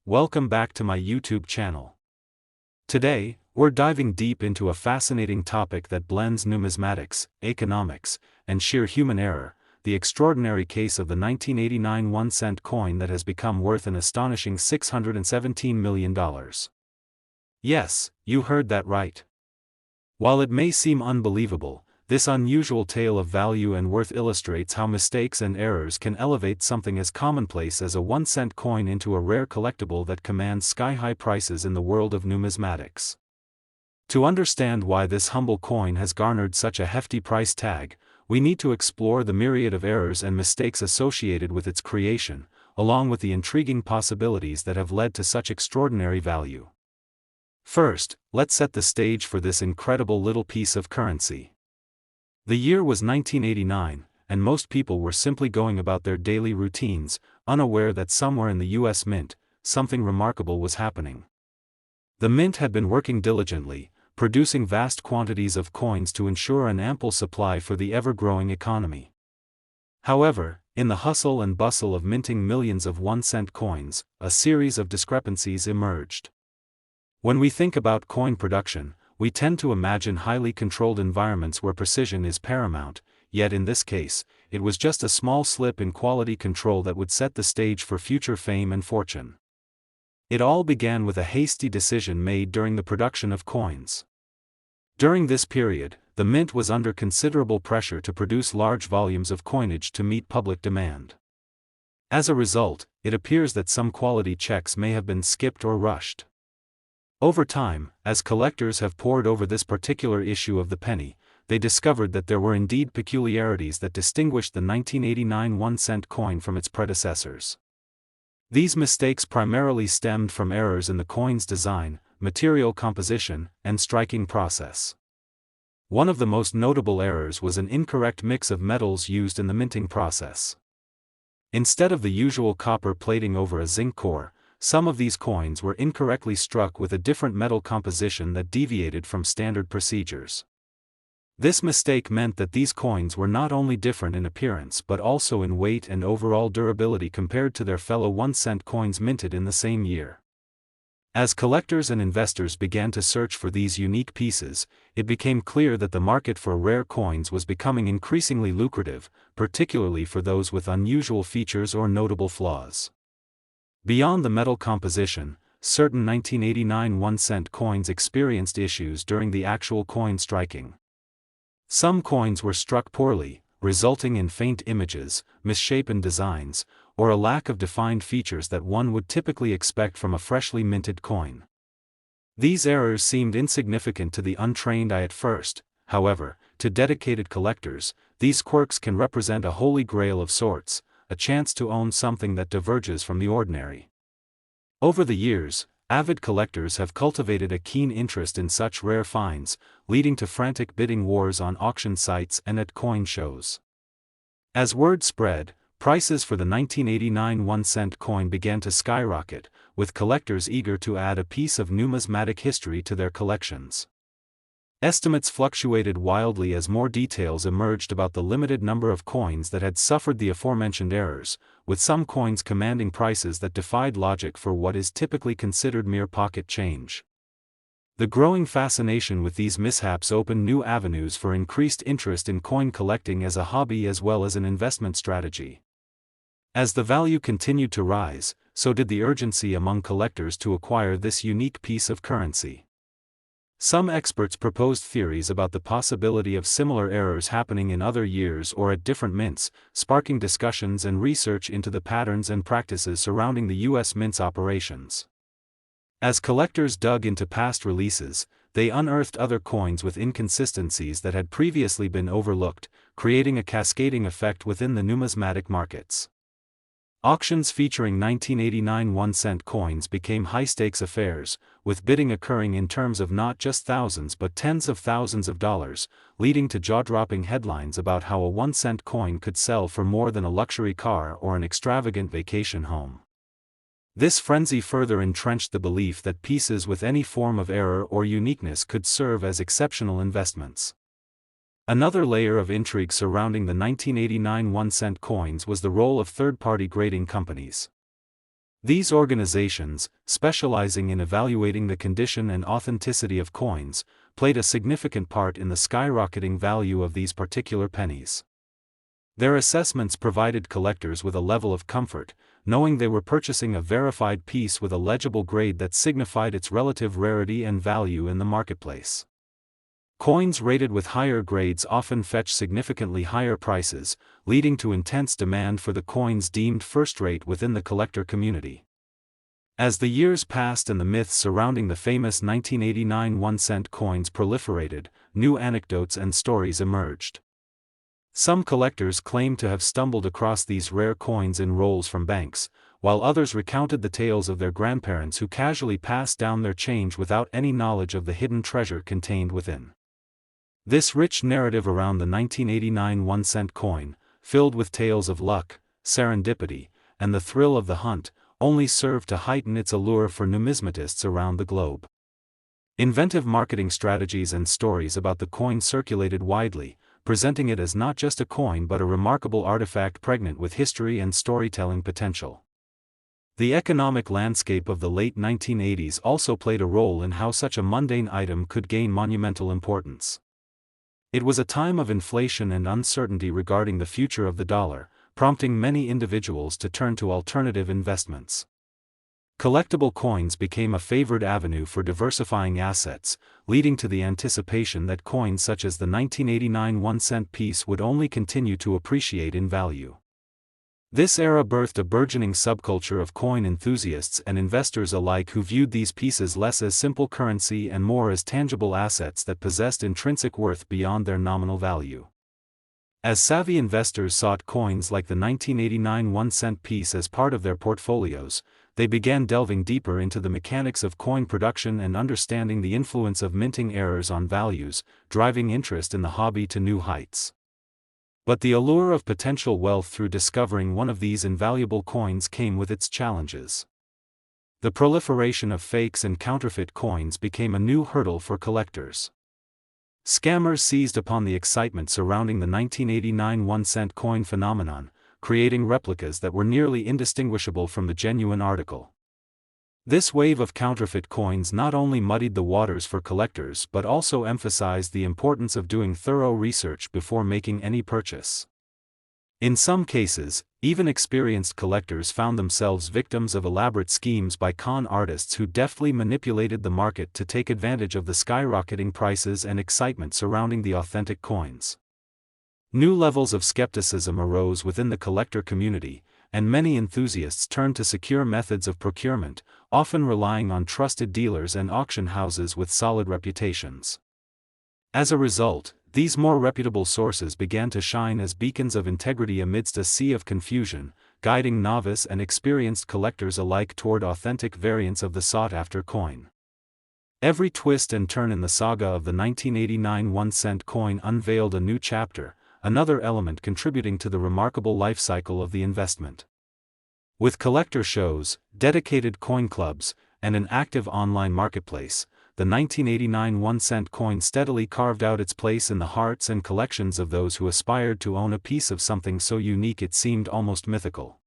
Welcome back to my YouTube channel. Today, we're diving deep into a fascinating topic that blends numismatics, economics, and sheer human error, the extraordinary case of the 1989 1-cent coin that has become worth an astonishing $617 million. Yes, you heard that right. While it may seem unbelievable, this unusual tale of value and worth illustrates how mistakes and errors can elevate something as commonplace as a 1-cent coin into a rare collectible that commands sky-high prices in the world of numismatics. To understand why this humble coin has garnered such a hefty price tag, we need to explore the myriad of errors and mistakes associated with its creation, along with the intriguing possibilities that have led to such extraordinary value. First, let's set the stage for this incredible little piece of currency. The year was 1989, and most people were simply going about their daily routines, unaware that somewhere in the US Mint, something remarkable was happening. The Mint had been working diligently, producing vast quantities of coins to ensure an ample supply for the ever-growing economy. However, in the hustle and bustle of minting millions of 1-cent coins, a series of discrepancies emerged. When we think about coin production, we tend to imagine highly controlled environments where precision is paramount, yet in this case, it was just a small slip in quality control that would set the stage for future fame and fortune. It all began with a hasty decision made during the production of coins. During this period, the Mint was under considerable pressure to produce large volumes of coinage to meet public demand. As a result, it appears that some quality checks may have been skipped or rushed. Over time, as collectors have pored over this particular issue of the penny, they discovered that there were indeed peculiarities that distinguished the 1989 1-cent coin from its predecessors. These mistakes primarily stemmed from errors in the coin's design, material composition, and striking process. One of the most notable errors was an incorrect mix of metals used in the minting process. Instead of the usual copper plating over a zinc core, some of these coins were incorrectly struck with a different metal composition that deviated from standard procedures. This mistake meant that these coins were not only different in appearance but also in weight and overall durability compared to their fellow 1-cent coins minted in the same year. As collectors and investors began to search for these unique pieces, it became clear that the market for rare coins was becoming increasingly lucrative, particularly for those with unusual features or notable flaws. Beyond the metal composition, certain 1989 1-cent coins experienced issues during the actual coin striking. Some coins were struck poorly, resulting in faint images, misshapen designs, or a lack of defined features that one would typically expect from a freshly minted coin. These errors seemed insignificant to the untrained eye at first, however, to dedicated collectors, these quirks can represent a holy grail of sorts, a chance to own something that diverges from the ordinary. Over the years, avid collectors have cultivated a keen interest in such rare finds, leading to frantic bidding wars on auction sites and at coin shows. As word spread, prices for the 1989 1-cent coin began to skyrocket, with collectors eager to add a piece of numismatic history to their collections. Estimates fluctuated wildly as more details emerged about the limited number of coins that had suffered the aforementioned errors, with some coins commanding prices that defied logic for what is typically considered mere pocket change. The growing fascination with these mishaps opened new avenues for increased interest in coin collecting as a hobby as well as an investment strategy. As the value continued to rise, so did the urgency among collectors to acquire this unique piece of currency. Some experts proposed theories about the possibility of similar errors happening in other years or at different mints, sparking discussions and research into the patterns and practices surrounding the U.S. Mint's operations. As collectors dug into past releases, they unearthed other coins with inconsistencies that had previously been overlooked, creating a cascading effect within the numismatic markets. Auctions featuring 1989 1-cent coins became high-stakes affairs, with bidding occurring in terms of not just thousands but tens of thousands of dollars, leading to jaw-dropping headlines about how a 1-cent coin could sell for more than a luxury car or an extravagant vacation home. This frenzy further entrenched the belief that pieces with any form of error or uniqueness could serve as exceptional investments. Another layer of intrigue surrounding the 1989 1-cent coins was the role of third-party grading companies. These organizations, specializing in evaluating the condition and authenticity of coins, played a significant part in the skyrocketing value of these particular pennies. Their assessments provided collectors with a level of comfort, knowing they were purchasing a verified piece with a legible grade that signified its relative rarity and value in the marketplace. Coins rated with higher grades often fetch significantly higher prices, leading to intense demand for the coins deemed first-rate within the collector community. As the years passed and the myths surrounding the famous 1989 1-cent coins proliferated, new anecdotes and stories emerged. Some collectors claimed to have stumbled across these rare coins in rolls from banks, while others recounted the tales of their grandparents who casually passed down their change without any knowledge of the hidden treasure contained within. This rich narrative around the 1989 1-cent coin, filled with tales of luck, serendipity, and the thrill of the hunt, only served to heighten its allure for numismatists around the globe. Inventive marketing strategies and stories about the coin circulated widely, presenting it as not just a coin but a remarkable artifact pregnant with history and storytelling potential. The economic landscape of the late 1980s also played a role in how such a mundane item could gain monumental importance. It was a time of inflation and uncertainty regarding the future of the dollar, prompting many individuals to turn to alternative investments. Collectible coins became a favored avenue for diversifying assets, leading to the anticipation that coins such as the 1989 1-cent piece would only continue to appreciate in value. This era birthed a burgeoning subculture of coin enthusiasts and investors alike who viewed these pieces less as simple currency and more as tangible assets that possessed intrinsic worth beyond their nominal value. As savvy investors sought coins like the 1989 1-cent piece as part of their portfolios, they began delving deeper into the mechanics of coin production and understanding the influence of minting errors on values, driving interest in the hobby to new heights. But the allure of potential wealth through discovering one of these invaluable coins came with its challenges. The proliferation of fakes and counterfeit coins became a new hurdle for collectors. Scammers seized upon the excitement surrounding the 1989 1-cent coin phenomenon, creating replicas that were nearly indistinguishable from the genuine article. This wave of counterfeit coins not only muddied the waters for collectors but also emphasized the importance of doing thorough research before making any purchase. In some cases, even experienced collectors found themselves victims of elaborate schemes by con artists who deftly manipulated the market to take advantage of the skyrocketing prices and excitement surrounding the authentic coins. New levels of skepticism arose within the collector community, and many enthusiasts turned to secure methods of procurement, often relying on trusted dealers and auction houses with solid reputations. As a result, these more reputable sources began to shine as beacons of integrity amidst a sea of confusion, guiding novice and experienced collectors alike toward authentic variants of the sought-after coin. Every twist and turn in the saga of the 1989 1-cent coin unveiled a new chapter, another element contributing to the remarkable life cycle of the investment. With collector shows, dedicated coin clubs, and an active online marketplace, the 1989 1-cent coin steadily carved out its place in the hearts and collections of those who aspired to own a piece of something so unique it seemed almost mythical.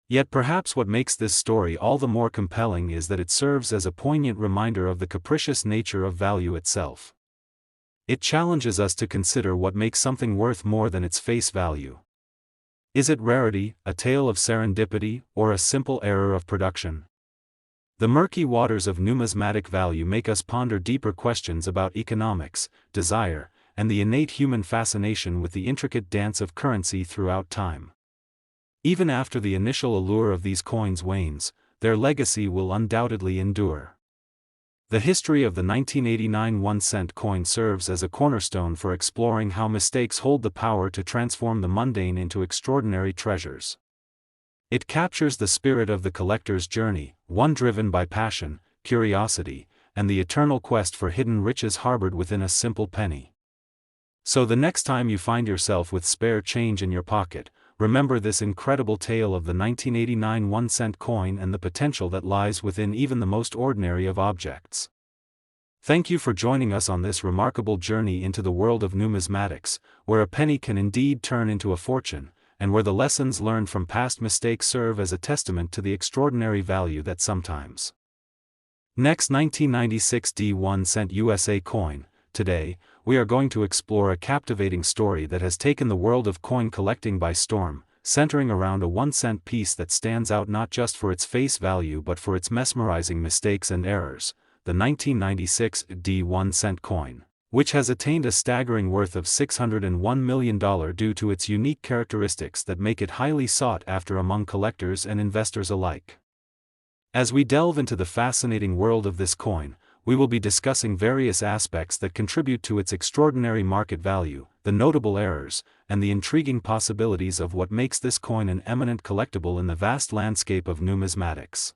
Yet perhaps what makes this story all the more compelling is that it serves as a poignant reminder of the capricious nature of value itself. It challenges us to consider what makes something worth more than its face value. Is it rarity, a tale of serendipity, or a simple error of production? The murky waters of numismatic value make us ponder deeper questions about economics, desire, and the innate human fascination with the intricate dance of currency throughout time. Even after the initial allure of these coins wanes, their legacy will undoubtedly endure. The history of the 1989 1-cent coin serves as a cornerstone for exploring how mistakes hold the power to transform the mundane into extraordinary treasures. It captures the spirit of the collector's journey, one driven by passion, curiosity, and the eternal quest for hidden riches harbored within a simple penny. So the next time you find yourself with spare change in your pocket, remember this incredible tale of the 1989 1-cent coin and the potential that lies within even the most ordinary of objects. Thank you for joining us on this remarkable journey into the world of numismatics, where a penny can indeed turn into a fortune, and where the lessons learned from past mistakes serve as a testament to the extraordinary value that sometimes. Next, 1996 D1 cent USA coin. Today, we are going to explore a captivating story that has taken the world of coin collecting by storm, centering around a 1-cent piece that stands out not just for its face value but for its mesmerizing mistakes and errors, the 1996 D1 cent coin, which has attained a staggering worth of $601 million due to its unique characteristics that make it highly sought after among collectors and investors alike. As we delve into the fascinating world of this coin, we will be discussing various aspects that contribute to its extraordinary market value, the notable errors, and the intriguing possibilities of what makes this coin an eminent collectible in the vast landscape of numismatics.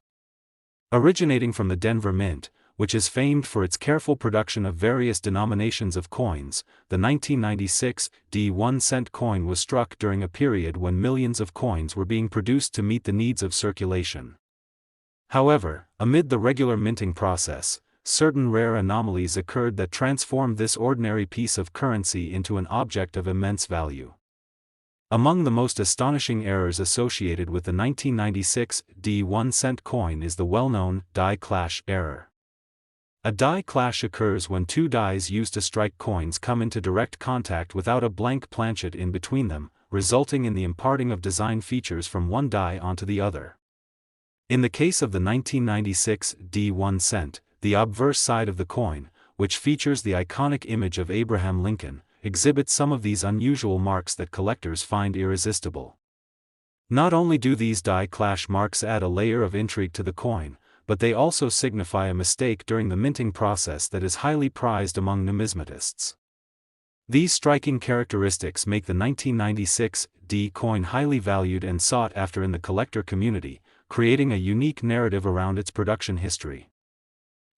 Originating from the Denver Mint, which is famed for its careful production of various denominations of coins, the 1996 D1 cent coin was struck during a period when millions of coins were being produced to meet the needs of circulation. However, amid the regular minting process, certain rare anomalies occurred that transformed this ordinary piece of currency into an object of immense value. Among the most astonishing errors associated with the 1996 D1 cent coin is the well-known die clash error. A die clash occurs when two dies used to strike coins come into direct contact without a blank planchet in between them, resulting in the imparting of design features from one die onto the other. In the case of the 1996 D1 cent, the obverse side of the coin, which features the iconic image of Abraham Lincoln, exhibits some of these unusual marks that collectors find irresistible. Not only do these die clash marks add a layer of intrigue to the coin, but they also signify a mistake during the minting process that is highly prized among numismatists. These striking characteristics make the 1996 D coin highly valued and sought after in the collector community, creating a unique narrative around its production history.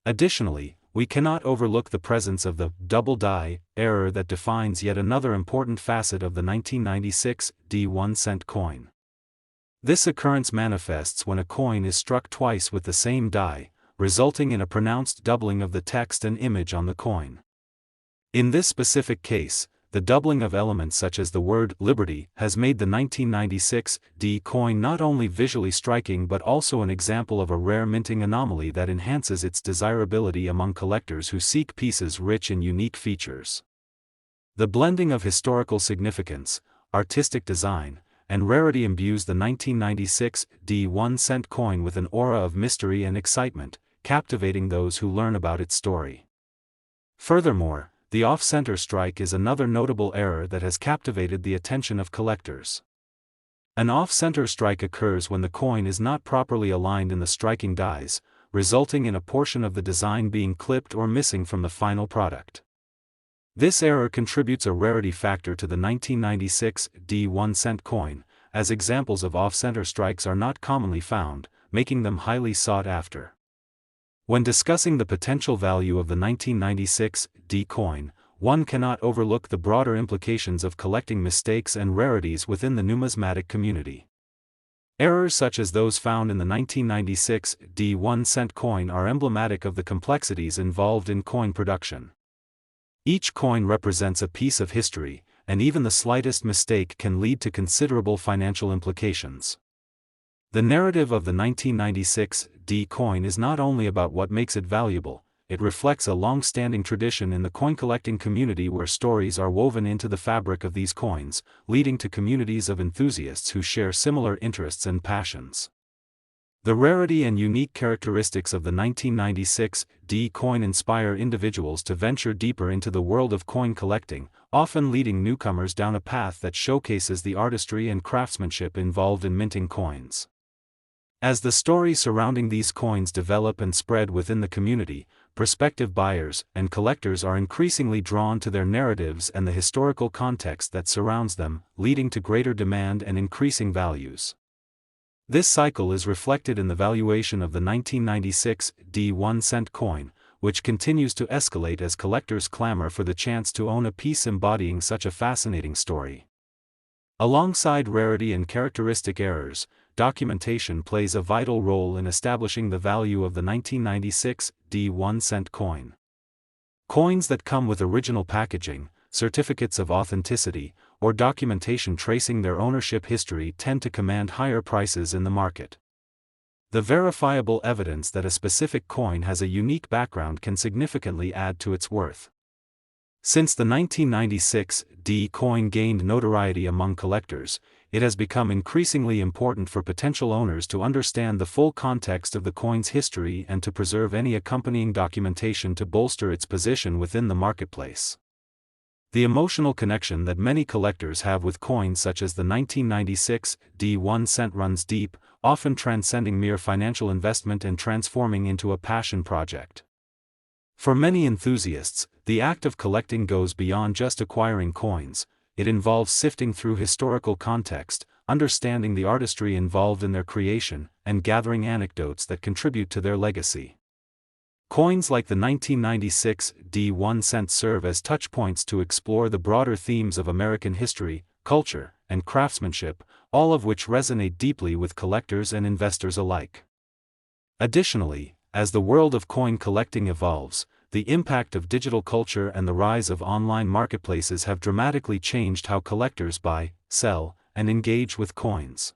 Additionally, we cannot overlook the presence of the double die error that defines yet another important facet of the 1996 D1 cent coin. This occurrence manifests when a coin is struck twice with the same die, resulting in a pronounced doubling of the text and image on the coin. In this specific case, the doubling of elements such as the word liberty has made the 1996 D coin not only visually striking but also an example of a rare minting anomaly that enhances its desirability among collectors who seek pieces rich in unique features. The blending of historical significance, artistic design, and rarity imbues the 1996 D1 cent coin with an aura of mystery and excitement, captivating those who learn about its story. Furthermore, the off-center strike is another notable error that has captivated the attention of collectors. An off-center strike occurs when the coin is not properly aligned in the striking dies, resulting in a portion of the design being clipped or missing from the final product. This error contributes a rarity factor to the 1996 D1 cent coin, as examples of off-center strikes are not commonly found, making them highly sought after. When discussing the potential value of the 1996 D coin, one cannot overlook the broader implications of collecting mistakes and rarities within the numismatic community. Errors such as those found in the 1996 D1 cent coin are emblematic of the complexities involved in coin production. Each coin represents a piece of history, and even the slightest mistake can lead to considerable financial implications. The narrative of the 1996 D coin is not only about what makes it valuable, it reflects a long-standing tradition in the coin-collecting community where stories are woven into the fabric of these coins, leading to communities of enthusiasts who share similar interests and passions. The rarity and unique characteristics of the 1996 D coin inspire individuals to venture deeper into the world of coin collecting, often leading newcomers down a path that showcases the artistry and craftsmanship involved in minting coins. As the stories surrounding these coins develop and spread within the community, prospective buyers and collectors are increasingly drawn to their narratives and the historical context that surrounds them, leading to greater demand and increasing values. This cycle is reflected in the valuation of the 1996 D1 cent coin, which continues to escalate as collectors clamor for the chance to own a piece embodying such a fascinating story. Alongside rarity and characteristic errors, documentation plays a vital role in establishing the value of the 1996 D1 cent coin. Coins that come with original packaging, certificates of authenticity, or documentation tracing their ownership history tend to command higher prices in the market. The verifiable evidence that a specific coin has a unique background can significantly add to its worth. Since the 1996 D coin gained notoriety among collectors, it has become increasingly important for potential owners to understand the full context of the coin's history and to preserve any accompanying documentation to bolster its position within the marketplace. The emotional connection that many collectors have with coins such as the 1996 D 1 cent runs deep, often transcending mere financial investment and transforming into a passion project. For many enthusiasts, the act of collecting goes beyond just acquiring coins. It involves sifting through historical context, understanding the artistry involved in their creation, and gathering anecdotes that contribute to their legacy. Coins like the 1996 D 1 cent serve as touchpoints to explore the broader themes of American history, culture, and craftsmanship, all of which resonate deeply with collectors and investors alike. Additionally, as the world of coin collecting evolves, the impact of digital culture and the rise of online marketplaces have dramatically changed how collectors buy, sell, and engage with coins.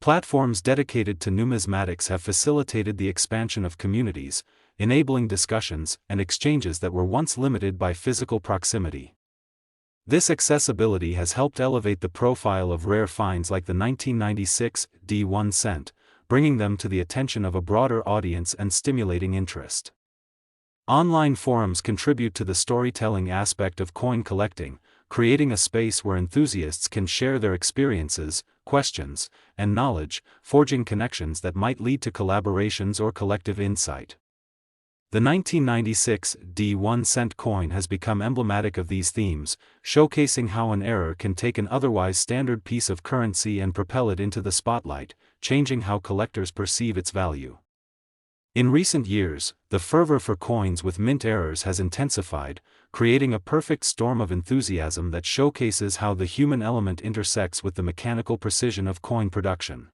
Platforms dedicated to numismatics have facilitated the expansion of communities, enabling discussions and exchanges that were once limited by physical proximity. This accessibility has helped elevate the profile of rare finds like the 1996 D 1 cent, bringing them to the attention of a broader audience and stimulating interest. Online forums contribute to the storytelling aspect of coin collecting, creating a space where enthusiasts can share their experiences, questions, and knowledge, forging connections that might lead to collaborations or collective insight. The 1996 D 1 cent coin has become emblematic of these themes, showcasing how an error can take an otherwise standard piece of currency and propel it into the spotlight, changing how collectors perceive its value. In recent years, the fervor for coins with mint errors has intensified, creating a perfect storm of enthusiasm that showcases how the human element intersects with the mechanical precision of coin production.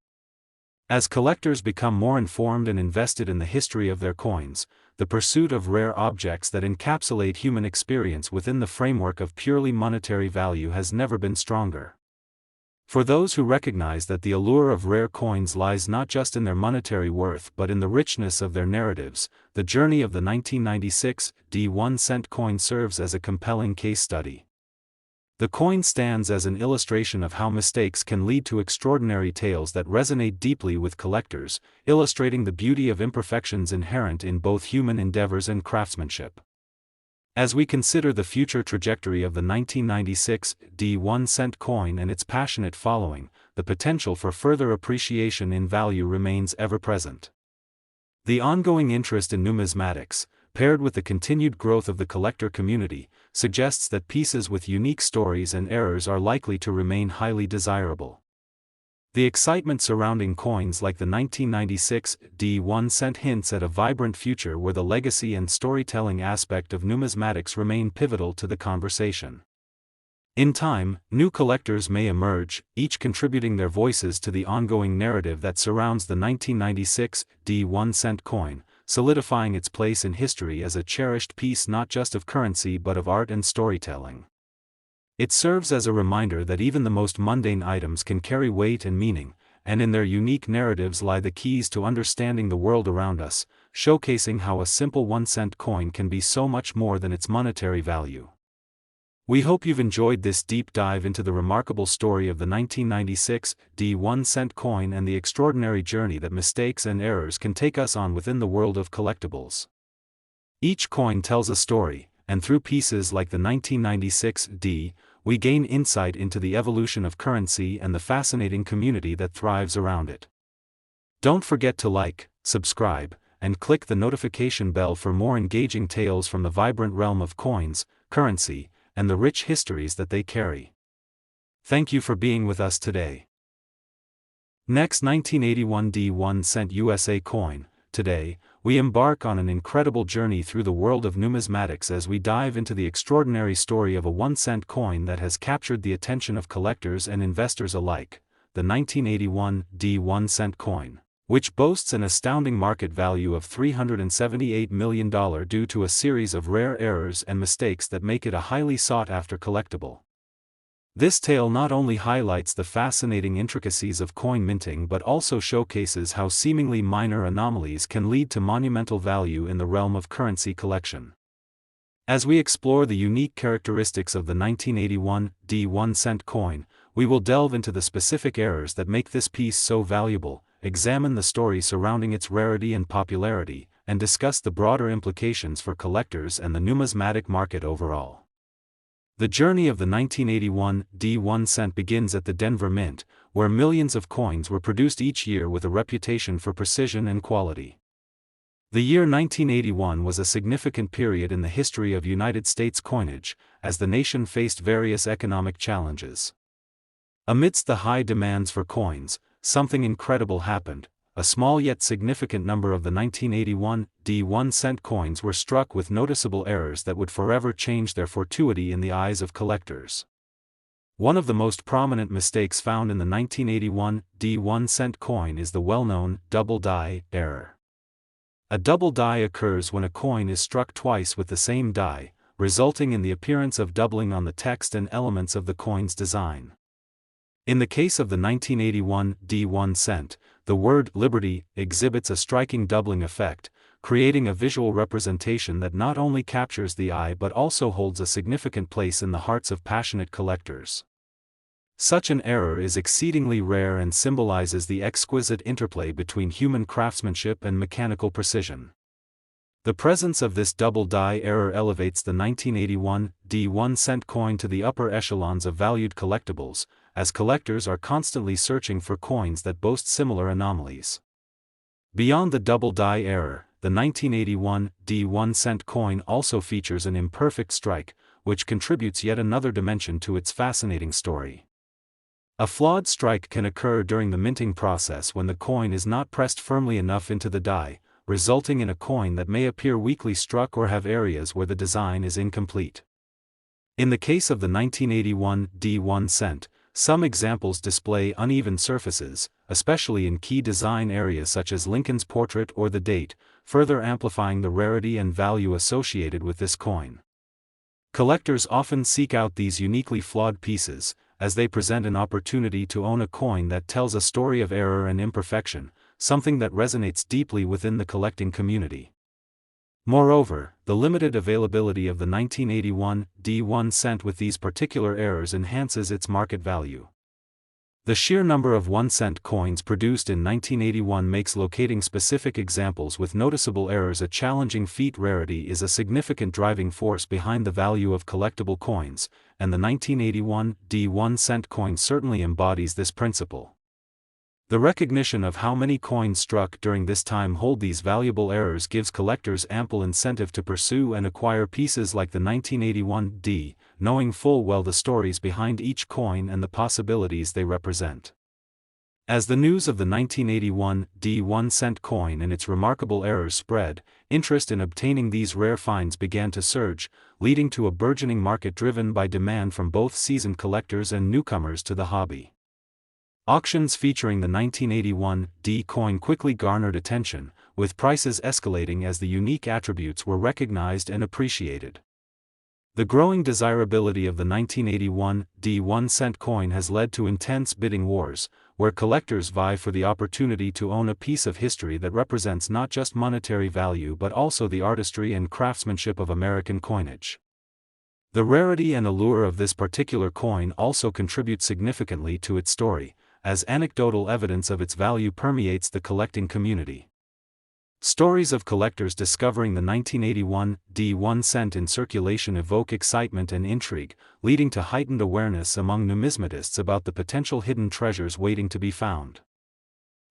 As collectors become more informed and invested in the history of their coins, the pursuit of rare objects that encapsulate human experience within the framework of purely monetary value has never been stronger. For those who recognize that the allure of rare coins lies not just in their monetary worth but in the richness of their narratives, the journey of the 1996 D 1 cent coin serves as a compelling case study. The coin stands as an illustration of how mistakes can lead to extraordinary tales that resonate deeply with collectors, illustrating the beauty of imperfections inherent in both human endeavors and craftsmanship. As we consider the future trajectory of the 1996 D 1 cent coin and its passionate following, the potential for further appreciation in value remains ever present. The ongoing interest in numismatics, paired with the continued growth of the collector community, suggests that pieces with unique stories and errors are likely to remain highly desirable. The excitement surrounding coins like the 1996 D 1 cent hints at a vibrant future where the legacy and storytelling aspect of numismatics remain pivotal to the conversation. In time, new collectors may emerge, each contributing their voices to the ongoing narrative that surrounds the 1996 D 1 cent coin, solidifying its place in history as a cherished piece not just of currency but of art and storytelling. It serves as a reminder that even the most mundane items can carry weight and meaning, and in their unique narratives lie the keys to understanding the world around us, showcasing how a simple 1-cent coin can be so much more than its monetary value. We hope you've enjoyed this deep dive into the remarkable story of the 1996 D 1 cent coin and the extraordinary journey that mistakes and errors can take us on within the world of collectibles. Each coin tells a story, and through pieces like the 1996 D, we gain insight into the evolution of currency and the fascinating community that thrives around it. Don't forget to like, subscribe, and click the notification bell for more engaging tales from the vibrant realm of coins, currency, and the rich histories that they carry. Thank you for being with us today. Next, 1981 D 1 cent USA coin. Today, we embark on an incredible journey through the world of numismatics as we dive into the extraordinary story of a 1-cent coin that has captured the attention of collectors and investors alike, the 1981 D 1 cent coin, which boasts an astounding market value of $378 million due to a series of rare errors and mistakes that make it a highly sought-after collectible. This tale not only highlights the fascinating intricacies of coin minting but also showcases how seemingly minor anomalies can lead to monumental value in the realm of currency collection. As we explore the unique characteristics of the 1981 1-cent coin, we will delve into the specific errors that make this piece so valuable, examine the story surrounding its rarity and popularity, and discuss the broader implications for collectors and the numismatic market overall. The journey of the 1981 1-cent begins at the Denver Mint, where millions of coins were produced each year with a reputation for precision and quality. The year 1981 was a significant period in the history of United States coinage, as the nation faced various economic challenges. Amidst the high demands for coins, something incredible happened. A small yet significant number of the 1981 1-cent coins were struck with noticeable errors that would forever change their fortuity in the eyes of collectors. One of the most prominent mistakes found in the 1981 1-cent coin is the well-known double die error. A double die occurs when a coin is struck twice with the same die, resulting in the appearance of doubling on the text and elements of the coin's design. In the case of the 1981 1-cent, the word liberty exhibits a striking doubling effect, creating a visual representation that not only captures the eye but also holds a significant place in the hearts of passionate collectors. Such an error is exceedingly rare and symbolizes the exquisite interplay between human craftsmanship and mechanical precision. The presence of this double die error elevates the 1981 1-cent coin to the upper echelons of valued collectibles, as collectors are constantly searching for coins that boast similar anomalies. Beyond the double die error, the 1981 1-cent coin also features an imperfect strike, which contributes yet another dimension to its fascinating story. A flawed strike can occur during the minting process when the coin is not pressed firmly enough into the die, resulting in a coin that may appear weakly struck or have areas where the design is incomplete. In the case of the 1981 1-cent, some examples display uneven surfaces, especially in key design areas such as Lincoln's portrait or the date, further amplifying the rarity and value associated with this coin. Collectors often seek out these uniquely flawed pieces, as they present an opportunity to own a coin that tells a story of error and imperfection, something that resonates deeply within the collecting community. Moreover, the limited availability of the 1981 1-cent with these particular errors enhances its market value. The sheer number of 1-cent coins produced in 1981 makes locating specific examples with noticeable errors a challenging feat. Rarity is a significant driving force behind the value of collectible coins, and the 1981 1-cent coin certainly embodies this principle. The recognition of how many coins struck during this time hold these valuable errors gives collectors ample incentive to pursue and acquire pieces like the 1981 knowing full well the stories behind each coin and the possibilities they represent. As the news of the 1981 1-cent coin and its remarkable errors spread, interest in obtaining these rare finds began to surge, leading to a burgeoning market driven by demand from both seasoned collectors and newcomers to the hobby. Auctions featuring the 1981 coin quickly garnered attention, with prices escalating as the unique attributes were recognized and appreciated. The growing desirability of the 1981 1-cent coin has led to intense bidding wars, where collectors vie for the opportunity to own a piece of history that represents not just monetary value but also the artistry and craftsmanship of American coinage. The rarity and allure of this particular coin also contribute significantly to its story, as anecdotal evidence of its value permeates the collecting community. Stories of collectors discovering the 1981 1-cent in circulation evoke excitement and intrigue, leading to heightened awareness among numismatists about the potential hidden treasures waiting to be found.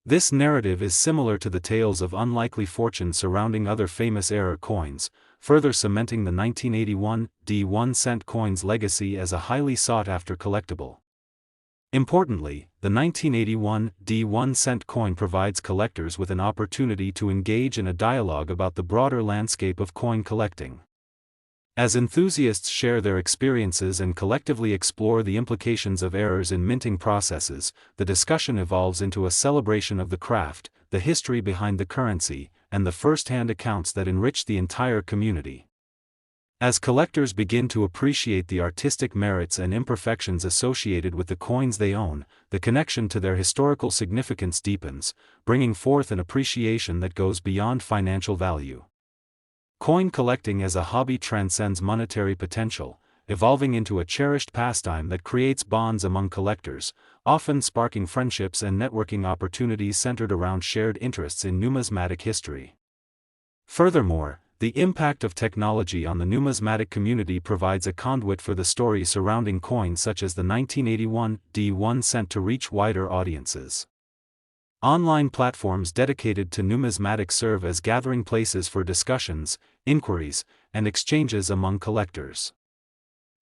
This narrative is similar to the tales of unlikely fortunes surrounding other famous error coins, further cementing the 1981 1-cent coin's legacy as a highly sought-after collectible. Importantly, the 1981 1-cent coin provides collectors with an opportunity to engage in a dialogue about the broader landscape of coin collecting. As enthusiasts share their experiences and collectively explore the implications of errors in minting processes, the discussion evolves into a celebration of the craft, the history behind the currency, and the first-hand accounts that enrich the entire community. As collectors begin to appreciate the artistic merits and imperfections associated with the coins they own, the connection to their historical significance deepens, bringing forth an appreciation that goes beyond financial value. Coin collecting as a hobby transcends monetary potential, evolving into a cherished pastime that creates bonds among collectors, often sparking friendships and networking opportunities centered around shared interests in numismatic history. Furthermore, the impact of technology on the numismatic community provides a conduit for the stories surrounding coins such as the 1981 D1 cent to reach wider audiences. Online platforms dedicated to numismatics serve as gathering places for discussions, inquiries, and exchanges among collectors.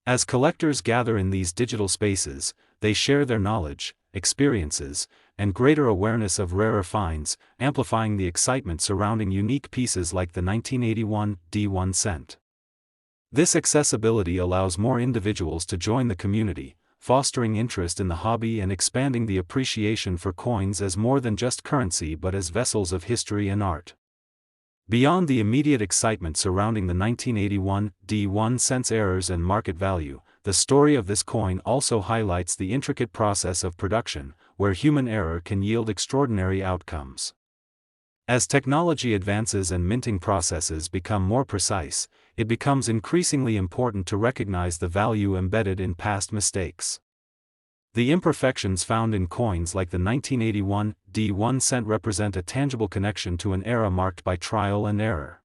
As collectors gather in these digital spaces, they share their knowledge, experiences, and greater awareness of rarer finds, amplifying the excitement surrounding unique pieces like the 1981 D1 cent. This accessibility allows more individuals to join the community, fostering interest in the hobby and expanding the appreciation for coins as more than just currency but as vessels of history and art. Beyond the immediate excitement surrounding the 1981 D1 cent's errors and market value, the story of this coin also highlights the intricate process of production, where human error can yield extraordinary outcomes. As technology advances and minting processes become more precise, it becomes increasingly important to recognize the value embedded in past mistakes. The imperfections found in coins like the 1981 D1 cent represent a tangible connection to an era marked by trial and error.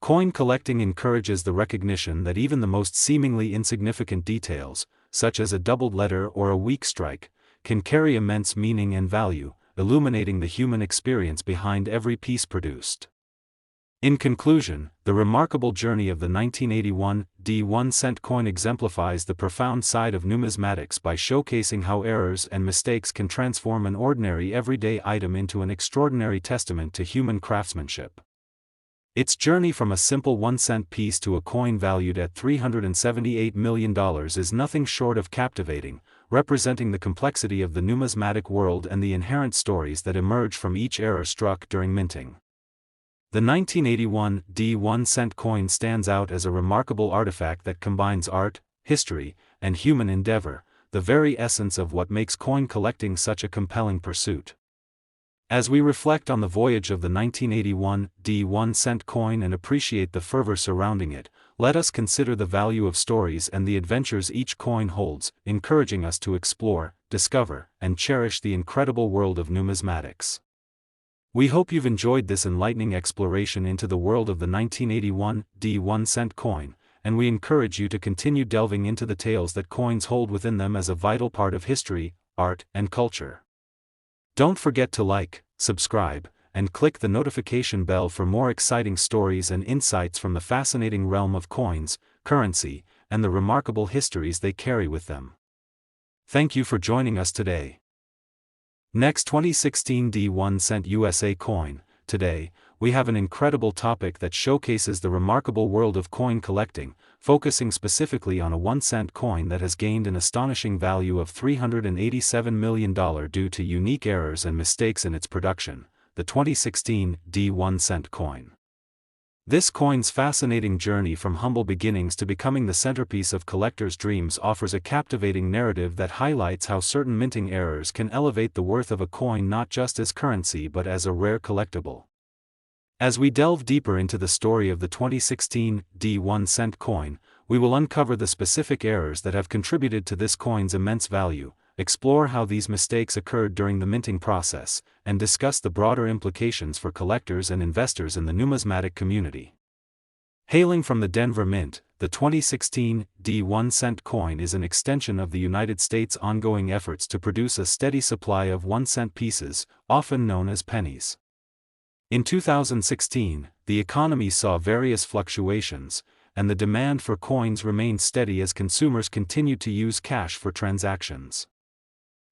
Coin collecting encourages the recognition that even the most seemingly insignificant details, such as a doubled letter or a weak strike, can carry immense meaning and value, illuminating the human experience behind every piece produced. In conclusion, the remarkable journey of the 1981 D1 cent coin exemplifies the profound side of numismatics by showcasing how errors and mistakes can transform an ordinary everyday item into an extraordinary testament to human craftsmanship. Its journey from a simple 1-cent piece to a coin valued at $378 million is nothing short of captivating, representing the complexity of the numismatic world and the inherent stories that emerge from each error struck during minting. The 1981 D1 cent coin stands out as a remarkable artifact that combines art, history, and human endeavor, the very essence of what makes coin collecting such a compelling pursuit. As we reflect on the voyage of the 1981 D1 cent coin and appreciate the fervor surrounding it, let us consider the value of stories and the adventures each coin holds, encouraging us to explore, discover, and cherish the incredible world of numismatics. We hope you've enjoyed this enlightening exploration into the world of the 1981 D1 cent coin, and we encourage you to continue delving into the tales that coins hold within them as a vital part of history, art, and culture. Don't forget to like, subscribe, and click the notification bell for more exciting stories and insights from the fascinating realm of coins, currency, and the remarkable histories they carry with them. Thank you for joining us today. Next, 2016 D1 cent USA coin. Today, we have an incredible topic that showcases the remarkable world of coin collecting, focusing specifically on a 1-cent coin that has gained an astonishing value of $387 million due to unique errors and mistakes in its production, the 2016 D1 cent coin. This coin's fascinating journey from humble beginnings to becoming the centerpiece of collectors' dreams offers a captivating narrative that highlights how certain minting errors can elevate the worth of a coin not just as currency but as a rare collectible. As we delve deeper into the story of the 2016 D1 cent coin, we will uncover the specific errors that have contributed to this coin's immense value, explore how these mistakes occurred during the minting process, and discuss the broader implications for collectors and investors in the numismatic community. Hailing from the Denver Mint, the 2016 D1 cent coin is an extension of the United States' ongoing efforts to produce a steady supply of 1-cent pieces, often known as pennies. In 2016, the economy saw various fluctuations, and the demand for coins remained steady as consumers continued to use cash for transactions.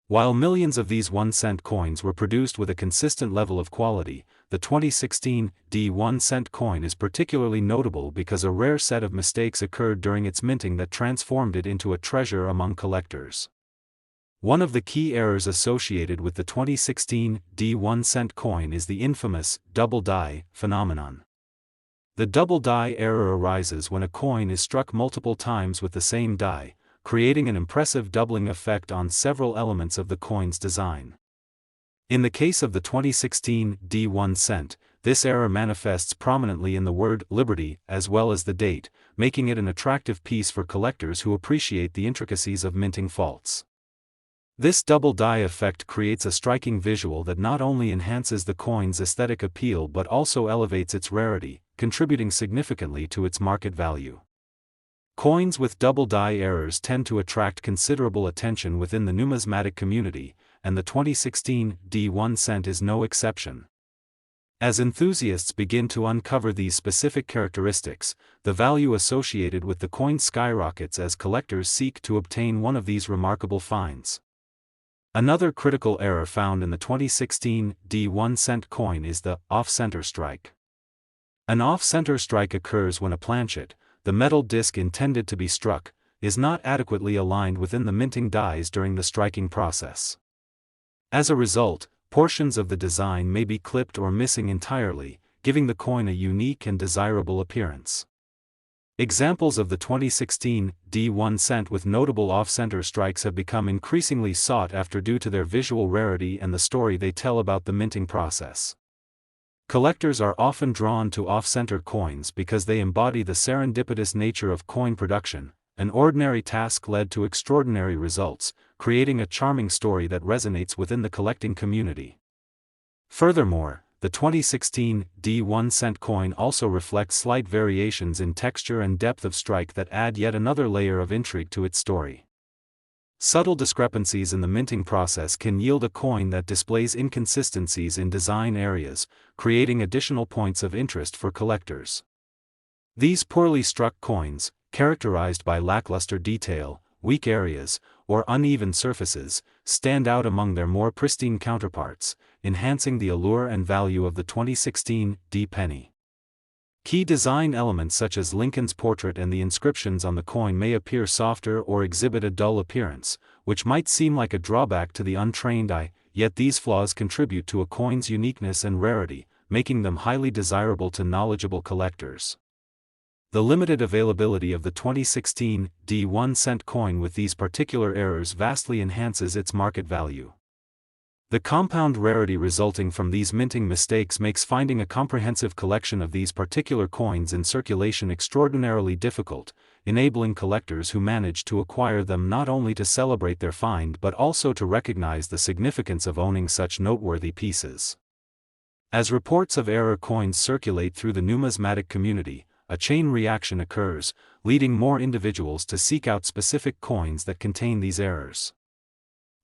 While millions of these 1-cent coins were produced with a consistent level of quality, the 2016 D1 cent coin is particularly notable because a rare set of mistakes occurred during its minting that transformed it into a treasure among collectors. One of the key errors associated with the 2016 D1 cent coin is the infamous double die phenomenon. The double die error arises when a coin is struck multiple times with the same die, creating an impressive doubling effect on several elements of the coin's design. In the case of the 2016 D1 cent, this error manifests prominently in the word liberty as well as the date, making it an attractive piece for collectors who appreciate the intricacies of minting faults. This double die effect creates a striking visual that not only enhances the coin's aesthetic appeal but also elevates its rarity, contributing significantly to its market value. Coins with double die errors tend to attract considerable attention within the numismatic community, and the 2016 D1 cent is no exception. As enthusiasts begin to uncover these specific characteristics, the value associated with the coin skyrockets as collectors seek to obtain one of these remarkable finds. Another critical error found in the 2016 D1 cent coin is the off-center strike. An off-center strike occurs when a planchet, the metal disc intended to be struck, is not adequately aligned within the minting dies during the striking process. As a result, portions of the design may be clipped or missing entirely, giving the coin a unique and desirable appearance. Examples of the 2016 D1 cent with notable off-center strikes have become increasingly sought after due to their visual rarity and the story they tell about the minting process. Collectors are often drawn to off-center coins because they embody the serendipitous nature of coin production. An ordinary task led to extraordinary results, creating a charming story that resonates within the collecting community. Furthermore, the 2016 D1 cent coin also reflects slight variations in texture and depth of strike that add yet another layer of intrigue to its story. Subtle discrepancies in the minting process can yield a coin that displays inconsistencies in design areas, creating additional points of interest for collectors. These poorly struck coins, characterized by lackluster detail, weak areas, or uneven surfaces, stand out among their more pristine counterparts, enhancing the allure and value of the 2016 D penny. Key design elements such as Lincoln's portrait and the inscriptions on the coin may appear softer or exhibit a dull appearance, which might seem like a drawback to the untrained eye, yet these flaws contribute to a coin's uniqueness and rarity, making them highly desirable to knowledgeable collectors. The limited availability of the 2016 D1 cent coin with these particular errors vastly enhances its market value. The compound rarity resulting from these minting mistakes makes finding a comprehensive collection of these particular coins in circulation extraordinarily difficult, enabling collectors who manage to acquire them not only to celebrate their find but also to recognize the significance of owning such noteworthy pieces. As reports of error coins circulate through the numismatic community, a chain reaction occurs, leading more individuals to seek out specific coins that contain these errors.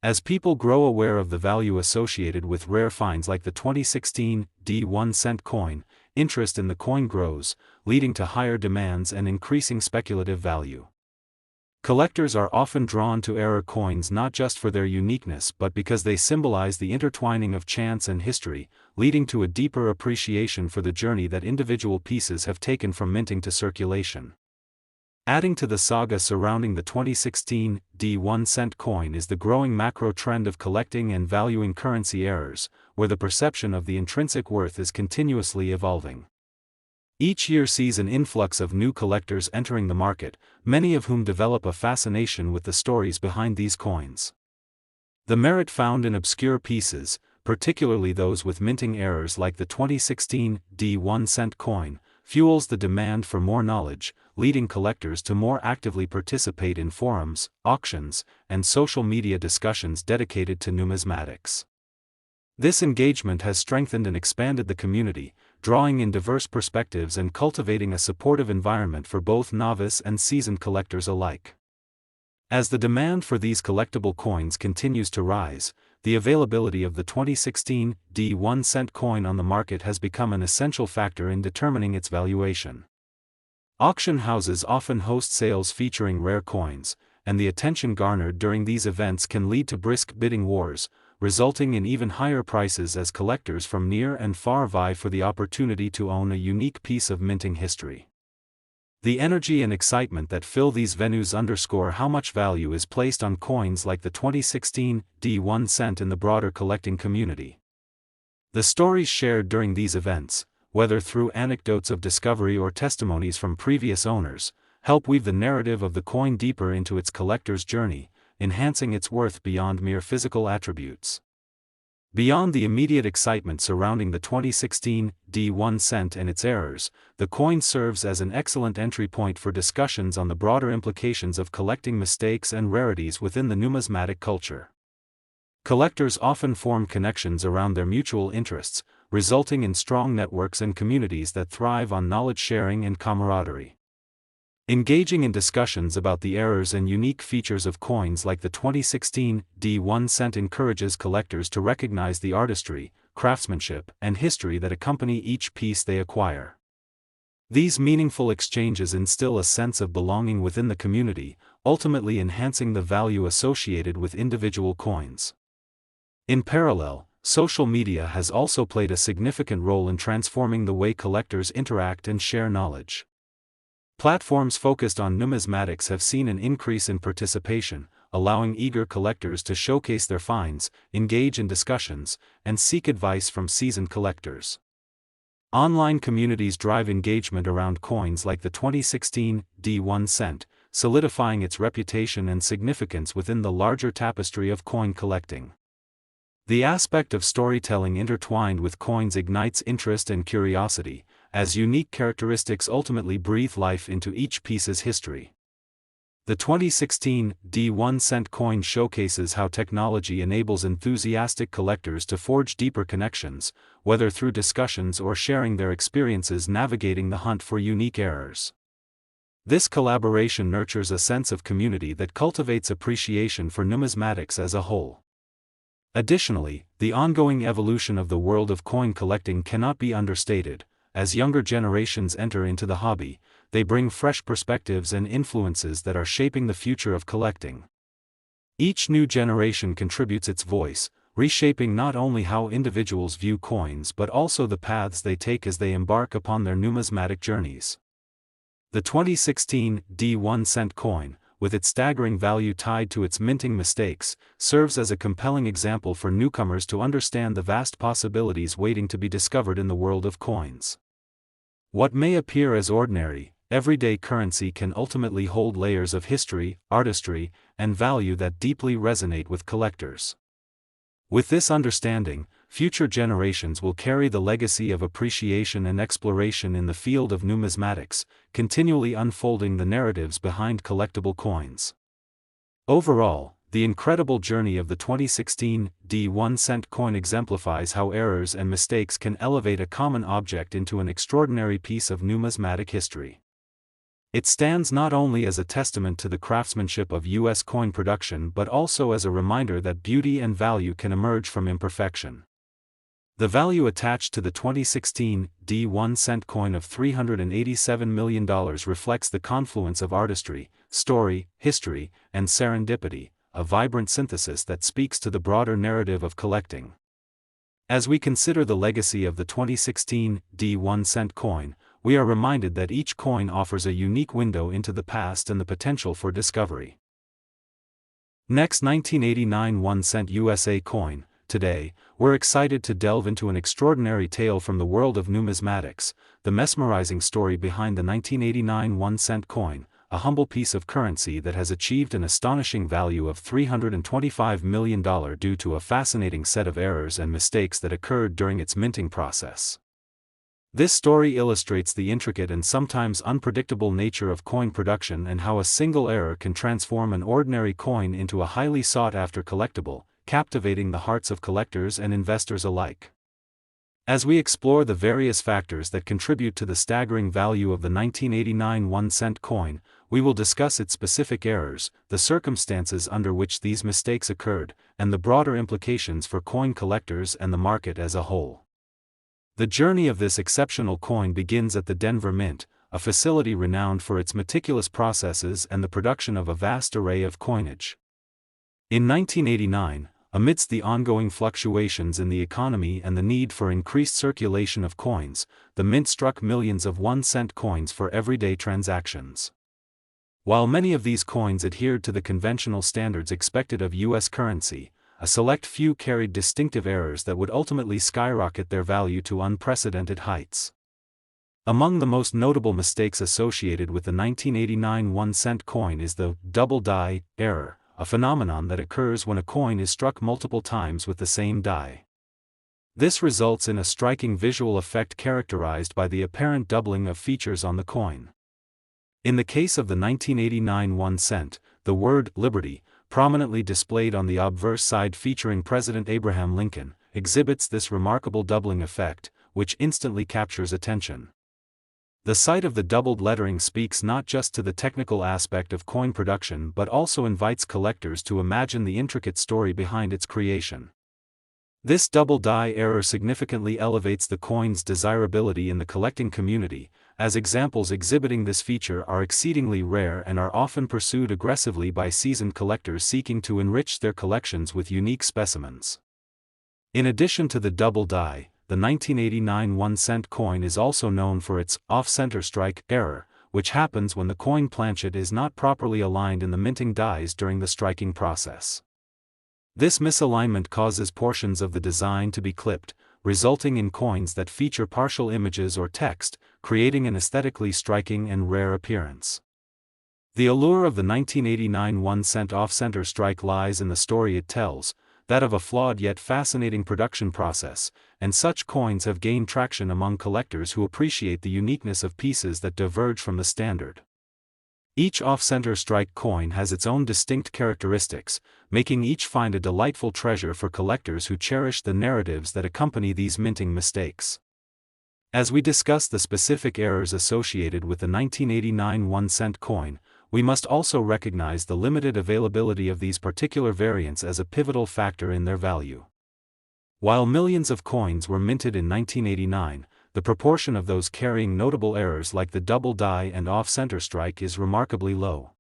As people grow aware of the value associated with rare finds like the 2016 D1 cent coin, interest in the coin grows, leading to higher demands and increasing speculative value. Collectors are often drawn to error coins not just for their uniqueness but because they symbolize the intertwining of chance and history, leading to a deeper appreciation for the journey that individual pieces have taken from minting to circulation. Adding to the saga surrounding the 2016 D1 cent coin is the growing macro trend of collecting and valuing currency errors, where the perception of the intrinsic worth is continuously evolving. Each year sees an influx of new collectors entering the market, many of whom develop a fascination with the stories behind these coins. The merit found in obscure pieces, particularly those with minting errors like the 2016 D1 cent coin, fuels the demand for more knowledge, leading collectors to more actively participate in forums, auctions, and social media discussions dedicated to numismatics. This engagement has strengthened and expanded the community, drawing in diverse perspectives and cultivating a supportive environment for both novice and seasoned collectors alike. As the demand for these collectible coins continues to rise, the availability of the 2016 D1 cent coin on the market has become an essential factor in determining its valuation. Auction houses often host sales featuring rare coins, and the attention garnered during these events can lead to brisk bidding wars, resulting in even higher prices as collectors from near and far vie for the opportunity to own a unique piece of minting history. The energy and excitement that fill these venues underscore how much value is placed on coins like the 2016 D1 cent in the broader collecting community. The stories shared during these events, whether through anecdotes of discovery or testimonies from previous owners, help weave the narrative of the coin deeper into its collector's journey, enhancing its worth beyond mere physical attributes. Beyond the immediate excitement surrounding the 2016 D1 cent and its errors, the coin serves as an excellent entry point for discussions on the broader implications of collecting mistakes and rarities within the numismatic culture. Collectors often form connections around their mutual interests, resulting in strong networks and communities that thrive on knowledge sharing and camaraderie. Engaging in discussions about the errors and unique features of coins like the 2016 D1 cent encourages collectors to recognize the artistry, craftsmanship, and history that accompany each piece they acquire. These meaningful exchanges instill a sense of belonging within the community, ultimately enhancing the value associated with individual coins. In parallel, social media has also played a significant role in transforming the way collectors interact and share knowledge. Platforms focused on numismatics have seen an increase in participation, allowing eager collectors to showcase their finds, engage in discussions, and seek advice from seasoned collectors. Online communities drive engagement around coins like the 2016 D1 cent, solidifying its reputation and significance within the larger tapestry of coin collecting. The aspect of storytelling intertwined with coins ignites interest and curiosity, as unique characteristics ultimately breathe life into each piece's history. The 2016 D1 cent coin showcases how technology enables enthusiastic collectors to forge deeper connections, whether through discussions or sharing their experiences navigating the hunt for unique errors. This collaboration nurtures a sense of community that cultivates appreciation for numismatics as a whole. Additionally, the ongoing evolution of the world of coin collecting cannot be understated. As younger generations enter into the hobby, they bring fresh perspectives and influences that are shaping the future of collecting. Each new generation contributes its voice, reshaping not only how individuals view coins but also the paths they take as they embark upon their numismatic journeys. The 2016 D1 cent coin, with its staggering value tied to its minting mistakes, serves as a compelling example for newcomers to understand the vast possibilities waiting to be discovered in the world of coins. What may appear as ordinary, everyday currency can ultimately hold layers of history, artistry, and value that deeply resonate with collectors. With this understanding, future generations will carry the legacy of appreciation and exploration in the field of numismatics, continually unfolding the narratives behind collectible coins. Overall, the incredible journey of the 2016 D1 cent coin exemplifies how errors and mistakes can elevate a common object into an extraordinary piece of numismatic history. It stands not only as a testament to the craftsmanship of U.S. coin production but also as a reminder that beauty and value can emerge from imperfection. The value attached to the 2016 D1 cent coin of $387 million reflects the confluence of artistry, story, history, and serendipity, a vibrant synthesis that speaks to the broader narrative of collecting. As we consider the legacy of the 2016 D1 cent coin, we are reminded that each coin offers a unique window into the past and the potential for discovery. Next, 1989 1 cent USA coin. Today, we're excited to delve into an extraordinary tale from the world of numismatics, the mesmerizing story behind the 1989 1 cent coin, a humble piece of currency that has achieved an astonishing value of $325 million due to a fascinating set of errors and mistakes that occurred during its minting process. This story illustrates the intricate and sometimes unpredictable nature of coin production and how a single error can transform an ordinary coin into a highly sought-after collectible, captivating the hearts of collectors and investors alike. As we explore the various factors that contribute to the staggering value of the 1989 1 cent coin, we will discuss its specific errors, the circumstances under which these mistakes occurred, and the broader implications for coin collectors and the market as a whole. The journey of this exceptional coin begins at the Denver Mint, a facility renowned for its meticulous processes and the production of a vast array of coinage. In 1989, amidst the ongoing fluctuations in the economy and the need for increased circulation of coins, the Mint struck millions of 1 cent coins for everyday transactions. While many of these coins adhered to the conventional standards expected of U.S. currency, a select few carried distinctive errors that would ultimately skyrocket their value to unprecedented heights. Among the most notable mistakes associated with the 1989 1-cent coin is the double die error, a phenomenon that occurs when a coin is struck multiple times with the same die. This results in a striking visual effect characterized by the apparent doubling of features on the coin. In the case of the 1989 1-cent, the word "Liberty," prominently displayed on the obverse side featuring President Abraham Lincoln, exhibits this remarkable doubling effect, which instantly captures attention. The sight of the doubled lettering speaks not just to the technical aspect of coin production but also invites collectors to imagine the intricate story behind its creation. This double die error significantly elevates the coin's desirability in the collecting community, as examples exhibiting this feature are exceedingly rare and are often pursued aggressively by seasoned collectors seeking to enrich their collections with unique specimens. In addition to the double die, the 1989 1-cent coin is also known for its off-center strike error, which happens when the coin planchet is not properly aligned in the minting dies during the striking process. This misalignment causes portions of the design to be clipped, resulting in coins that feature partial images or text, creating an aesthetically striking and rare appearance. The allure of the 1989 1-cent off-center strike lies in the story it tells, that of a flawed yet fascinating production process, and such coins have gained traction among collectors who appreciate the uniqueness of pieces that diverge from the standard. Each off-center strike coin has its own distinct characteristics, making each find a delightful treasure for collectors who cherish the narratives that accompany these minting mistakes. As we discuss the specific errors associated with the 1989 1-cent coin, we must also recognize the limited availability of these particular variants as a pivotal factor in their value. While millions of coins were minted in 1989, the proportion of those carrying notable errors like the double die and off-center strike is remarkably low.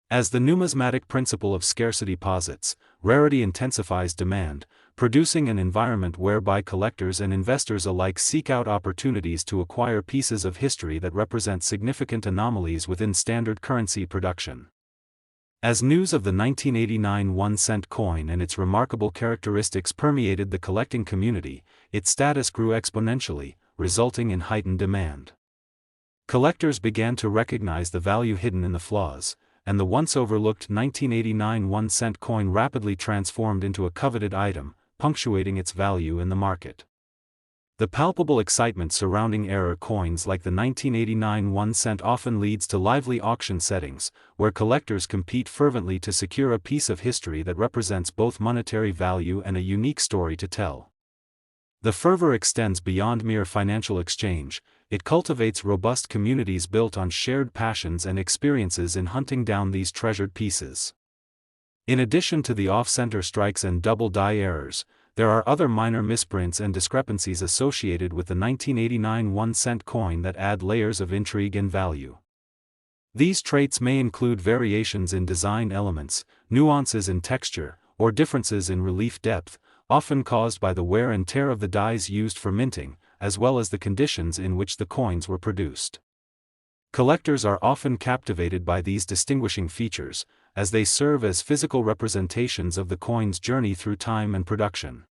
As the numismatic principle of scarcity posits, rarity intensifies demand, producing an environment whereby collectors and investors alike seek out opportunities to acquire pieces of history that represent significant anomalies within standard currency production. As news of the 1989 1-cent coin and its remarkable characteristics permeated the collecting community, its status grew exponentially, resulting in heightened demand. Collectors began to recognize the value hidden in the flaws, and the once overlooked 1989 1-cent coin rapidly transformed into a coveted item, punctuating its value in the market. The palpable excitement surrounding error coins like the 1989 1-cent often leads to lively auction settings, where collectors compete fervently to secure a piece of history that represents both monetary value and a unique story to tell. The fervor extends beyond mere financial exchange; it cultivates robust communities built on shared passions and experiences in hunting down these treasured pieces. In addition to the off-center strikes and double die errors, there are other minor misprints and discrepancies associated with the 1989 1-cent coin that add layers of intrigue and value. These traits may include variations in design elements, nuances in texture, or differences in relief depth, often caused by the wear and tear of the dies used for minting, as well as the conditions in which the coins were produced. Collectors are often captivated by these distinguishing features, as they serve as physical representations of the coin's journey through time and production.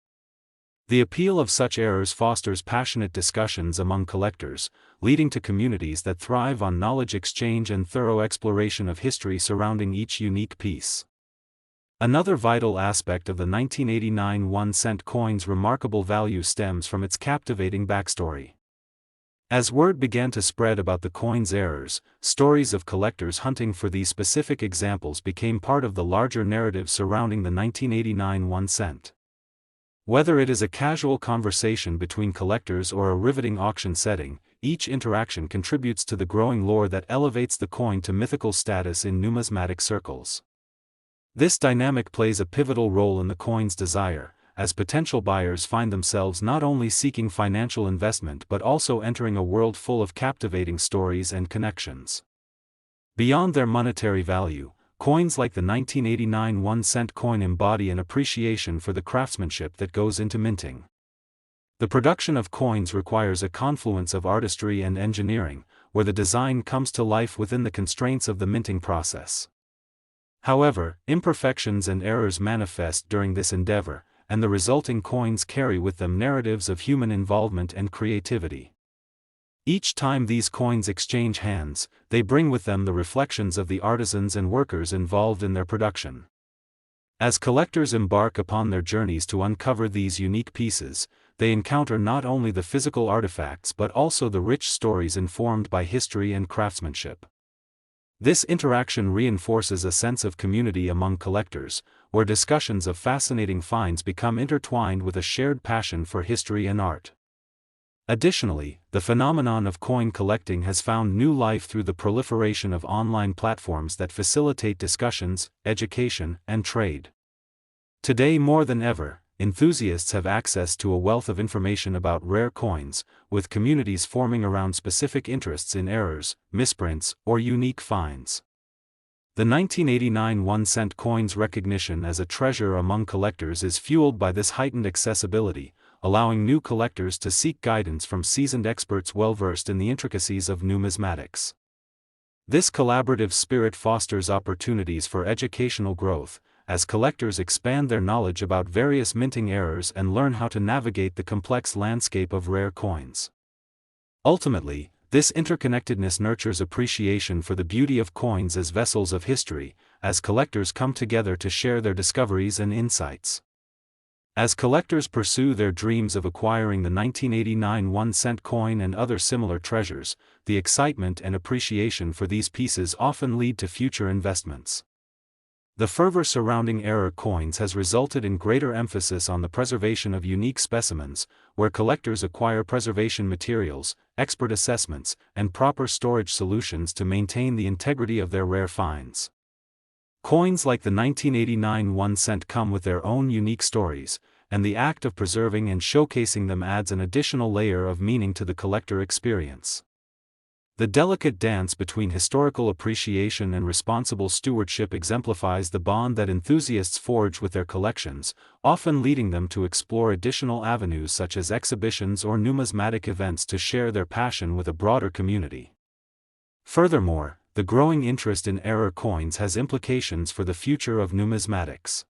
The appeal of such errors fosters passionate discussions among collectors, leading to communities that thrive on knowledge exchange and thorough exploration of history surrounding each unique piece. Another vital aspect of the 1989 1-cent coin's remarkable value stems from its captivating backstory. As word began to spread about the coin's errors, stories of collectors hunting for these specific examples became part of the larger narrative surrounding the 1989 1-cent. Whether it is a casual conversation between collectors or a riveting auction setting, each interaction contributes to the growing lore that elevates the coin to mythical status in numismatic circles. This dynamic plays a pivotal role in the coin's desire, as potential buyers find themselves not only seeking financial investment but also entering a world full of captivating stories and connections. Beyond their monetary value, coins like the 1989 1-cent coin embody an appreciation for the craftsmanship that goes into minting. The production of coins requires a confluence of artistry and engineering, where the design comes to life within the constraints of the minting process. However, imperfections and errors manifest during this endeavor, and the resulting coins carry with them narratives of human involvement and creativity. Each time these coins exchange hands, they bring with them the reflections of the artisans and workers involved in their production. As collectors embark upon their journeys to uncover these unique pieces, they encounter not only the physical artifacts but also the rich stories informed by history and craftsmanship. This interaction reinforces a sense of community among collectors, where discussions of fascinating finds become intertwined with a shared passion for history and art. Additionally, the phenomenon of coin collecting has found new life through the proliferation of online platforms that facilitate discussions, education, and trade. Today more than ever, enthusiasts have access to a wealth of information about rare coins, with communities forming around specific interests in errors, misprints, or unique finds. The 1989 1-cent coin's recognition as a treasure among collectors is fueled by this heightened accessibility, allowing new collectors to seek guidance from seasoned experts well-versed in the intricacies of numismatics. This collaborative spirit fosters opportunities for educational growth, as collectors expand their knowledge about various minting errors and learn how to navigate the complex landscape of rare coins. Ultimately, this interconnectedness nurtures appreciation for the beauty of coins as vessels of history, as collectors come together to share their discoveries and insights. As collectors pursue their dreams of acquiring the 1989 1-cent coin and other similar treasures, the excitement and appreciation for these pieces often lead to future investments. The fervor surrounding error coins has resulted in greater emphasis on the preservation of unique specimens, where collectors acquire preservation materials, expert assessments, and proper storage solutions to maintain the integrity of their rare finds. Coins like the 1989 1-cent come with their own unique stories, and the act of preserving and showcasing them adds an additional layer of meaning to the collector experience. The delicate dance between historical appreciation and responsible stewardship exemplifies the bond that enthusiasts forge with their collections, often leading them to explore additional avenues such as exhibitions or numismatic events to share their passion with a broader community. Furthermore, the growing interest in error coins has implications for the future of numismatics.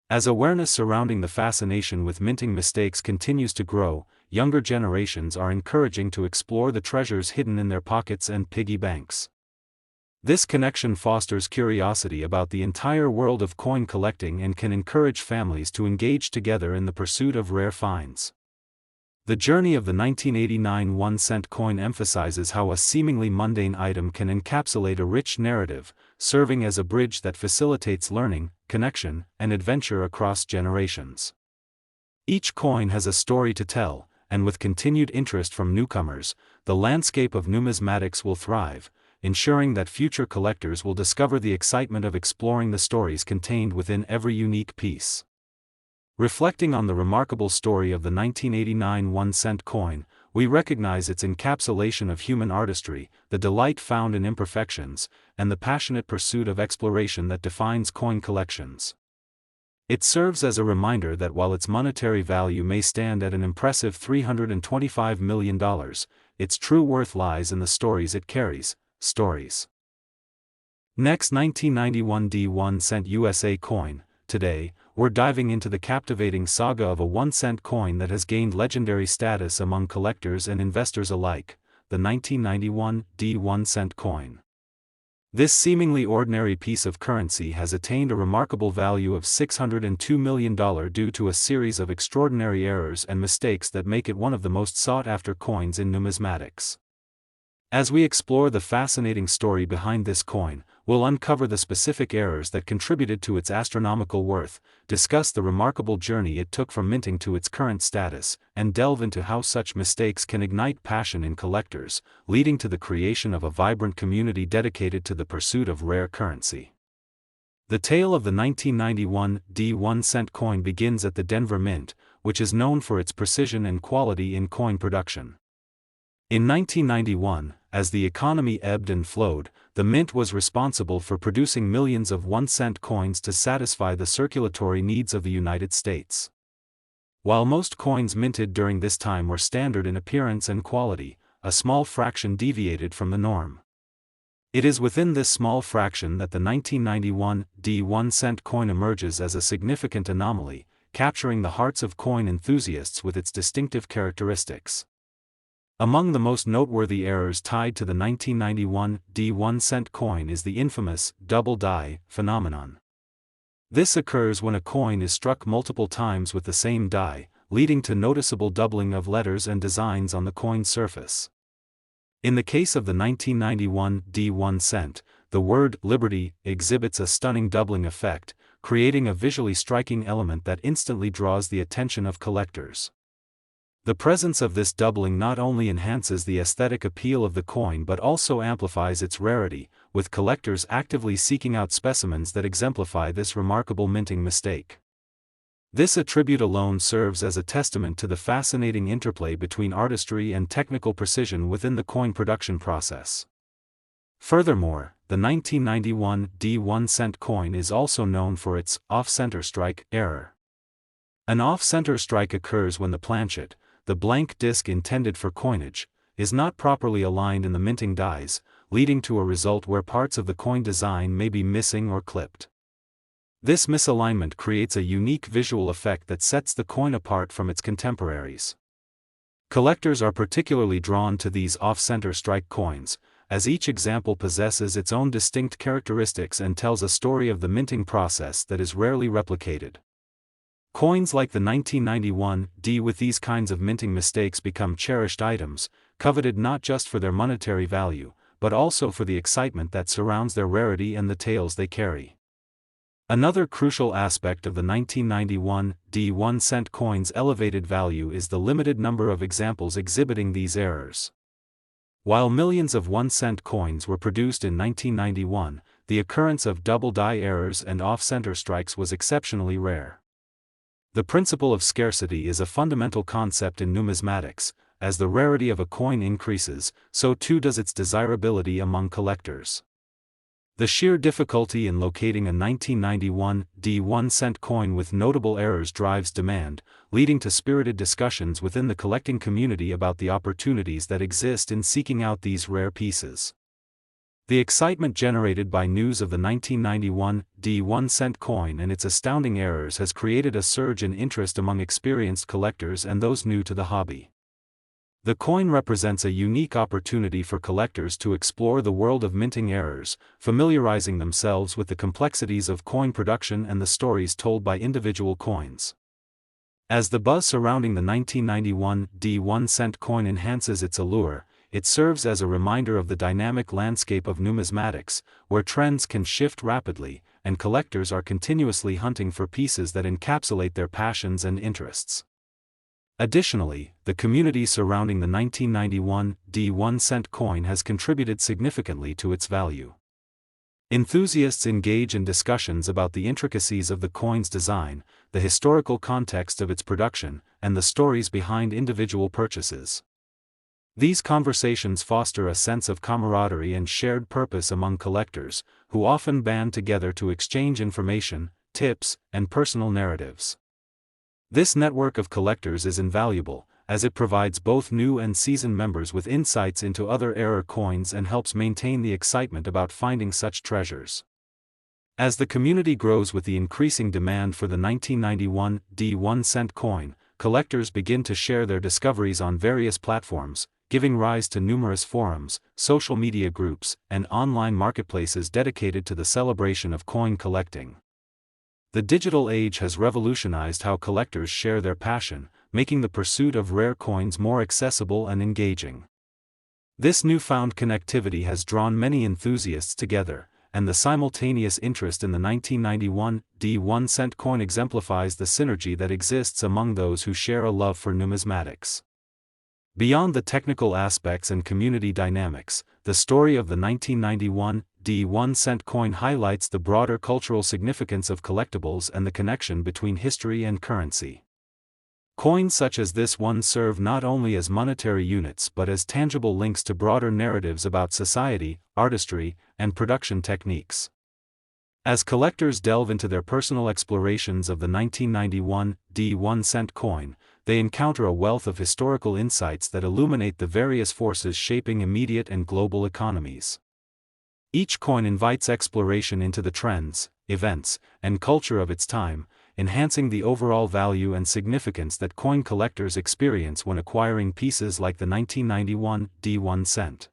As awareness surrounding the fascination with minting mistakes continues to grow, younger generations are encouraging to explore the treasures hidden in their pockets and piggy banks. This connection fosters curiosity about the entire world of coin collecting and can encourage families to engage together in the pursuit of rare finds. The journey of the 1989 1-cent coin emphasizes how a seemingly mundane item can encapsulate a rich narrative, serving as a bridge that facilitates learning, connection, and adventure across generations. Each coin has a story to tell, and with continued interest from newcomers, the landscape of numismatics will thrive, ensuring that future collectors will discover the excitement of exploring the stories contained within every unique piece. Reflecting on the remarkable story of the 1989 1-cent coin, we recognize its encapsulation of human artistry, the delight found in imperfections, and the passionate pursuit of exploration that defines coin collections. It serves as a reminder that while its monetary value may stand at an impressive $325 million, its true worth lies in the stories it carries. Stories. Next, 1991 1-cent USA coin. Today, we're diving into the captivating saga of a 1-cent coin that has gained legendary status among collectors and investors alike, the 1991 1-cent coin. This seemingly ordinary piece of currency has attained a remarkable value of $602 million due to a series of extraordinary errors and mistakes that make it one of the most sought-after coins in numismatics. As we explore the fascinating story behind this coin, we'll uncover the specific errors that contributed to its astronomical worth, discuss the remarkable journey it took from minting to its current status, and delve into how such mistakes can ignite passion in collectors, leading to the creation of a vibrant community dedicated to the pursuit of rare currency. The tale of the 1991 1-cent coin begins at the Denver Mint, which is known for its precision and quality in coin production. In 1991, as the economy ebbed and flowed, the mint was responsible for producing millions of 1-cent coins to satisfy the circulatory needs of the United States. While most coins minted during this time were standard in appearance and quality, a small fraction deviated from the norm. It is within this small fraction that the 1991 1-cent coin emerges as a significant anomaly, capturing the hearts of coin enthusiasts with its distinctive characteristics. Among the most noteworthy errors tied to the 1991 D1 cent coin is the infamous double die phenomenon. This occurs when a coin is struck multiple times with the same die, leading to noticeable doubling of letters and designs on the coin's surface. In the case of the 1991 D1 cent, the word liberty exhibits a stunning doubling effect, creating a visually striking element that instantly draws the attention of collectors. The presence of this doubling not only enhances the aesthetic appeal of the coin but also amplifies its rarity, with collectors actively seeking out specimens that exemplify this remarkable minting mistake. This attribute alone serves as a testament to the fascinating interplay between artistry and technical precision within the coin production process. Furthermore, the 1991 D1 cent coin is also known for its off-center strike error. An off-center strike occurs when the planchet, the blank disc intended for coinage, is not properly aligned in the minting dies, leading to a result where parts of the coin design may be missing or clipped. This misalignment creates a unique visual effect that sets the coin apart from its contemporaries. Collectors are particularly drawn to these off-center strike coins, as each example possesses its own distinct characteristics and tells a story of the minting process that is rarely replicated. Coins like the 1991 D with these kinds of minting mistakes become cherished items, coveted not just for their monetary value, but also for the excitement that surrounds their rarity and the tales they carry. Another crucial aspect of the 1991 D1 cent coin's elevated value is the limited number of examples exhibiting these errors. While millions of 1-cent coins were produced in 1991, the occurrence of double die errors and off-center strikes was exceptionally rare. The principle of scarcity is a fundamental concept in numismatics. As the rarity of a coin increases, so too does its desirability among collectors. The sheer difficulty in locating a 1991 D1 cent coin with notable errors drives demand, leading to spirited discussions within the collecting community about the opportunities that exist in seeking out these rare pieces. The excitement generated by news of the 1991 D1 cent coin and its astounding errors has created a surge in interest among experienced collectors and those new to the hobby. The coin represents a unique opportunity for collectors to explore the world of minting errors, familiarizing themselves with the complexities of coin production and the stories told by individual coins. As the buzz surrounding the 1991 D1 cent coin enhances its allure, it serves as a reminder of the dynamic landscape of numismatics, where trends can shift rapidly, and collectors are continuously hunting for pieces that encapsulate their passions and interests. Additionally, the community surrounding the 1991 D1 cent coin has contributed significantly to its value. Enthusiasts engage in discussions about the intricacies of the coin's design, the historical context of its production, and the stories behind individual purchases. These conversations foster a sense of camaraderie and shared purpose among collectors, who often band together to exchange information, tips, and personal narratives. This network of collectors is invaluable, as it provides both new and seasoned members with insights into other error coins and helps maintain the excitement about finding such treasures. As the community grows with the increasing demand for the 1991 D1 cent coin, collectors begin to share their discoveries on various platforms, giving rise to numerous forums, social media groups, and online marketplaces dedicated to the celebration of coin collecting. The digital age has revolutionized how collectors share their passion, making the pursuit of rare coins more accessible and engaging. This newfound connectivity has drawn many enthusiasts together, and the simultaneous interest in the 1991 D1 cent coin exemplifies the synergy that exists among those who share a love for numismatics. Beyond the technical aspects and community dynamics, the story of the 1991 D1 cent coin highlights the broader cultural significance of collectibles and the connection between history and currency. Coins such as this one serve not only as monetary units but as tangible links to broader narratives about society, artistry, and production techniques. As collectors delve into their personal explorations of the 1991 D1 cent coin, they encounter a wealth of historical insights that illuminate the various forces shaping immediate and global economies. Each coin invites exploration into the trends, events, and culture of its time, enhancing the overall value and significance that coin collectors experience when acquiring pieces like the 1991 D1 cent.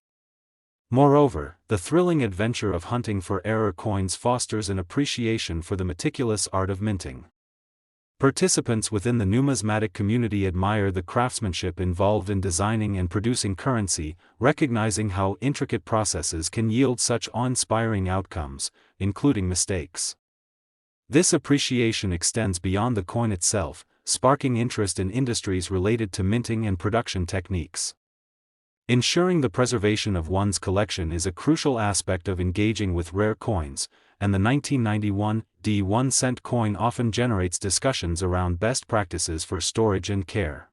Moreover, the thrilling adventure of hunting for error coins fosters an appreciation for the meticulous art of minting. Participants within the numismatic community admire the craftsmanship involved in designing and producing currency, recognizing how intricate processes can yield such awe-inspiring outcomes, including mistakes. This appreciation extends beyond the coin itself, sparking interest in industries related to minting and production techniques. Ensuring the preservation of one's collection is a crucial aspect of engaging with rare coins, and the 1991 D1 cent coin often generates discussions around best practices for storage and care.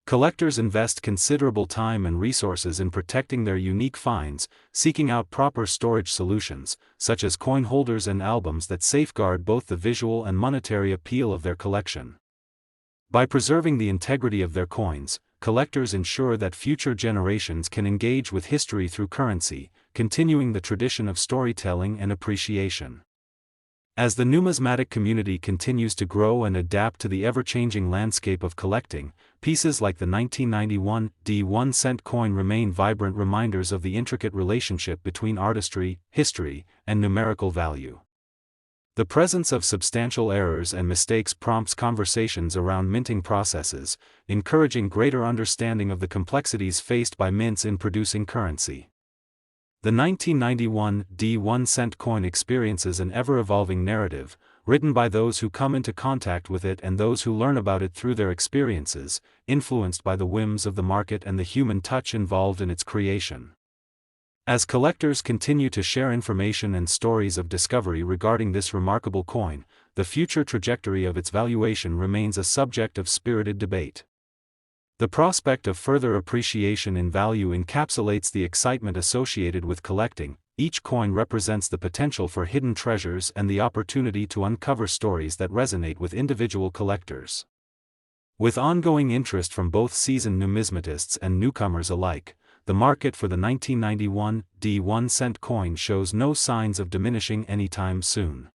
Collectors invest considerable time and resources in protecting their unique finds, seeking out proper storage solutions, such as coin holders and albums that safeguard both the visual and monetary appeal of their collection. By preserving the integrity of their coins, collectors ensure that future generations can engage with history through currency, continuing the tradition of storytelling and appreciation. As the numismatic community continues to grow and adapt to the ever-changing landscape of collecting, pieces like the 1991 D1 cent coin remain vibrant reminders of the intricate relationship between artistry, history, and numerical value. The presence of substantial errors and mistakes prompts conversations around minting processes, encouraging greater understanding of the complexities faced by mints in producing currency. The 1991 D1 cent coin experiences an ever-evolving narrative, written by those who come into contact with it and those who learn about it through their experiences, influenced by the whims of the market and the human touch involved in its creation. As collectors continue to share information and stories of discovery regarding this remarkable coin, the future trajectory of its valuation remains a subject of spirited debate. The prospect of further appreciation in value encapsulates the excitement associated with collecting. Each coin represents the potential for hidden treasures and the opportunity to uncover stories that resonate with individual collectors. With ongoing interest from both seasoned numismatists and newcomers alike, the market for the 1991 D1 cent coin shows no signs of diminishing anytime soon.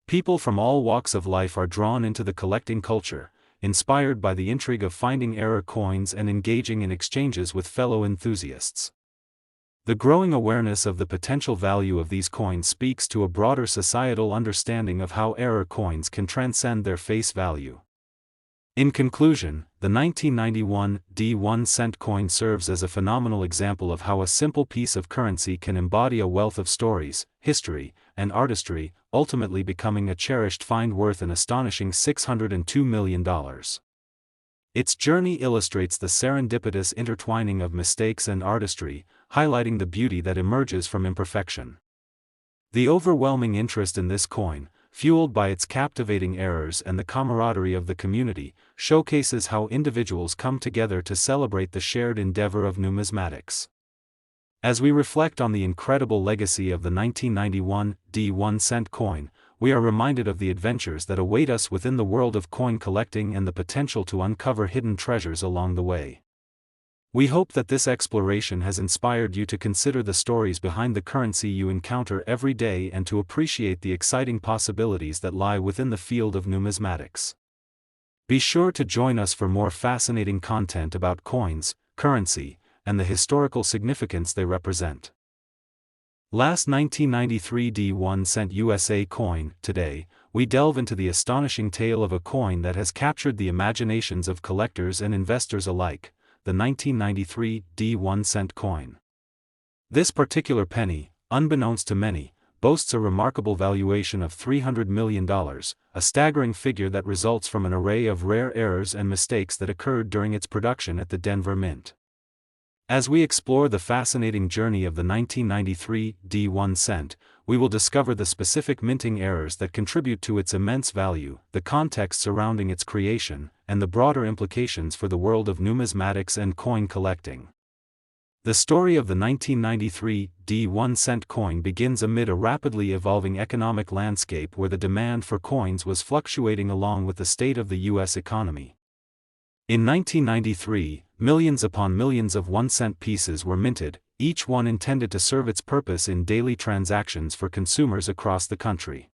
People from all walks of life are drawn into the collecting culture, inspired by the intrigue of finding error coins and engaging in exchanges with fellow enthusiasts. The growing awareness of the potential value of these coins speaks to a broader societal understanding of how error coins can transcend their face value. In conclusion, the 1991 D1 cent coin serves as a phenomenal example of how a simple piece of currency can embody a wealth of stories, history, and artistry, ultimately becoming a cherished find worth an astonishing $602 million. Its journey illustrates the serendipitous intertwining of mistakes and artistry, highlighting the beauty that emerges from imperfection. The overwhelming interest in this coin, fueled by its captivating errors and the camaraderie of the community, showcases how individuals come together to celebrate the shared endeavor of numismatics. As we reflect on the incredible legacy of the 1991 D1 cent coin, we are reminded of the adventures that await us within the world of coin collecting and the potential to uncover hidden treasures along the way. We hope that this exploration has inspired you to consider the stories behind the currency you encounter every day and to appreciate the exciting possibilities that lie within the field of numismatics. Be sure to join us for more fascinating content about coins, currency, and the historical significance they represent. Last 1993 D1 cent USA coin. Today, we delve into the astonishing tale of a coin that has captured the imaginations of collectors and investors alike, the 1993 D1 cent coin. This particular penny, unbeknownst to many, boasts a remarkable valuation of $300 million, a staggering figure that results from an array of rare errors and mistakes that occurred during its production at the Denver Mint. As we explore the fascinating journey of the 1993 D1 cent, we will discover the specific minting errors that contribute to its immense value, the context surrounding its creation, and the broader implications for the world of numismatics and coin collecting. The story of the 1993 D1 cent coin begins amid a rapidly evolving economic landscape where the demand for coins was fluctuating along with the state of the U.S. economy. In 1993, millions upon millions of 1-cent pieces were minted, each one intended to serve its purpose in daily transactions for consumers across the country.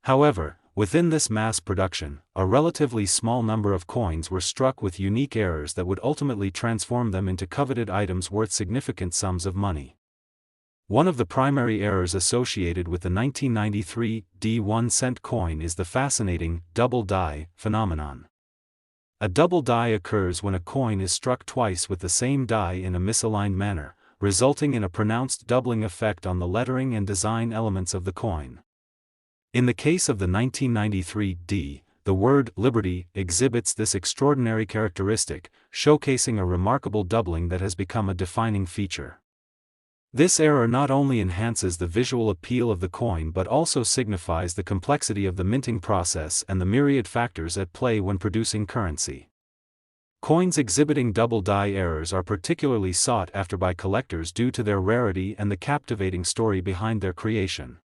However, within this mass production, a relatively small number of coins were struck with unique errors that would ultimately transform them into coveted items worth significant sums of money. One of the primary errors associated with the 1993 D1-cent coin is the fascinating double die phenomenon. A double die occurs when a coin is struck twice with the same die in a misaligned manner, resulting in a pronounced doubling effect on the lettering and design elements of the coin. In the case of the 1993 D, the word Liberty exhibits this extraordinary characteristic, showcasing a remarkable doubling that has become a defining feature. This error not only enhances the visual appeal of the coin but also signifies the complexity of the minting process and the myriad factors at play when producing currency. Coins exhibiting double die errors are particularly sought after by collectors due to their rarity and the captivating story behind their creation.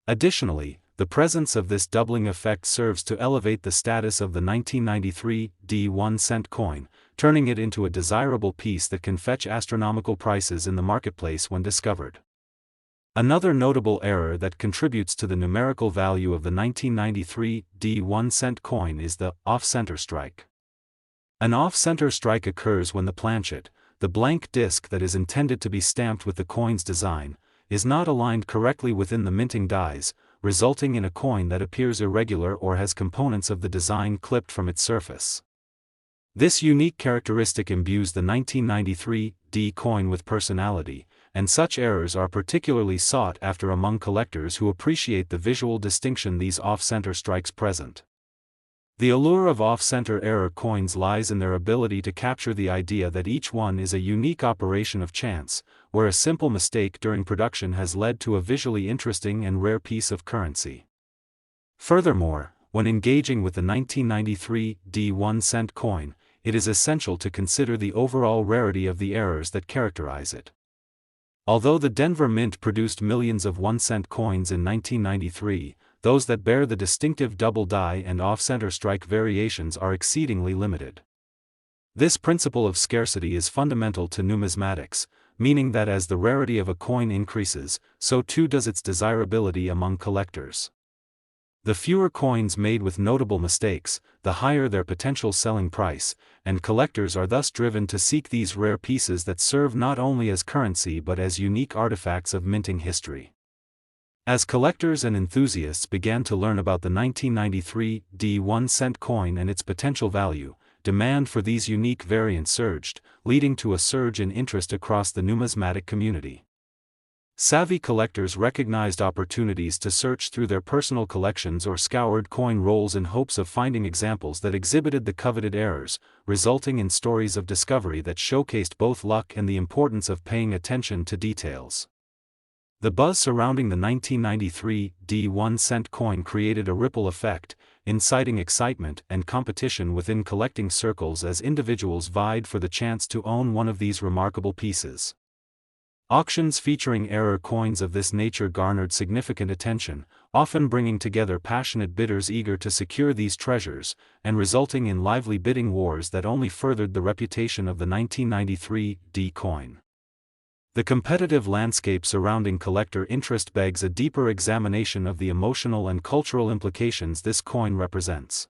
Additionally, the presence of this doubling effect serves to elevate the status of the 1993 D1-cent coin, turning it into a desirable piece that can fetch astronomical prices in the marketplace when discovered. Another notable error that contributes to the numerical value of the 1993 D1-cent coin is the off-center strike. An off-center strike occurs when the planchet, the blank disc that is intended to be stamped with the coin's design, is not aligned correctly within the minting dies, resulting in a coin that appears irregular or has components of the design clipped from its surface. This unique characteristic imbues the 1993 D coin with personality, and such errors are particularly sought after among collectors who appreciate the visual distinction these off-center strikes present. The allure of off-center error coins lies in their ability to capture the idea that each one is a unique operation of chance, where a simple mistake during production has led to a visually interesting and rare piece of currency. Furthermore, when engaging with the 1993 D1-cent coin, it is essential to consider the overall rarity of the errors that characterize it. Although the Denver Mint produced millions of 1-cent coins in 1993, those that bear the distinctive double die and off-center strike variations are exceedingly limited. This principle of scarcity is fundamental to numismatics, meaning that as the rarity of a coin increases, so too does its desirability among collectors. The fewer coins made with notable mistakes, the higher their potential selling price, and collectors are thus driven to seek these rare pieces that serve not only as currency but as unique artifacts of minting history. As collectors and enthusiasts began to learn about the 1993 D1-cent coin and its potential value, demand for these unique variants surged, leading to a surge in interest across the numismatic community. Savvy collectors recognized opportunities to search through their personal collections or scoured coin rolls in hopes of finding examples that exhibited the coveted errors, resulting in stories of discovery that showcased both luck and the importance of paying attention to details. The buzz surrounding the 1993 D1-cent coin created a ripple effect, inciting excitement and competition within collecting circles as individuals vied for the chance to own one of these remarkable pieces. Auctions featuring error coins of this nature garnered significant attention, often bringing together passionate bidders eager to secure these treasures, and resulting in lively bidding wars that only furthered the reputation of the 1993 D coin. The competitive landscape surrounding collector interest begs a deeper examination of the emotional and cultural implications this coin represents.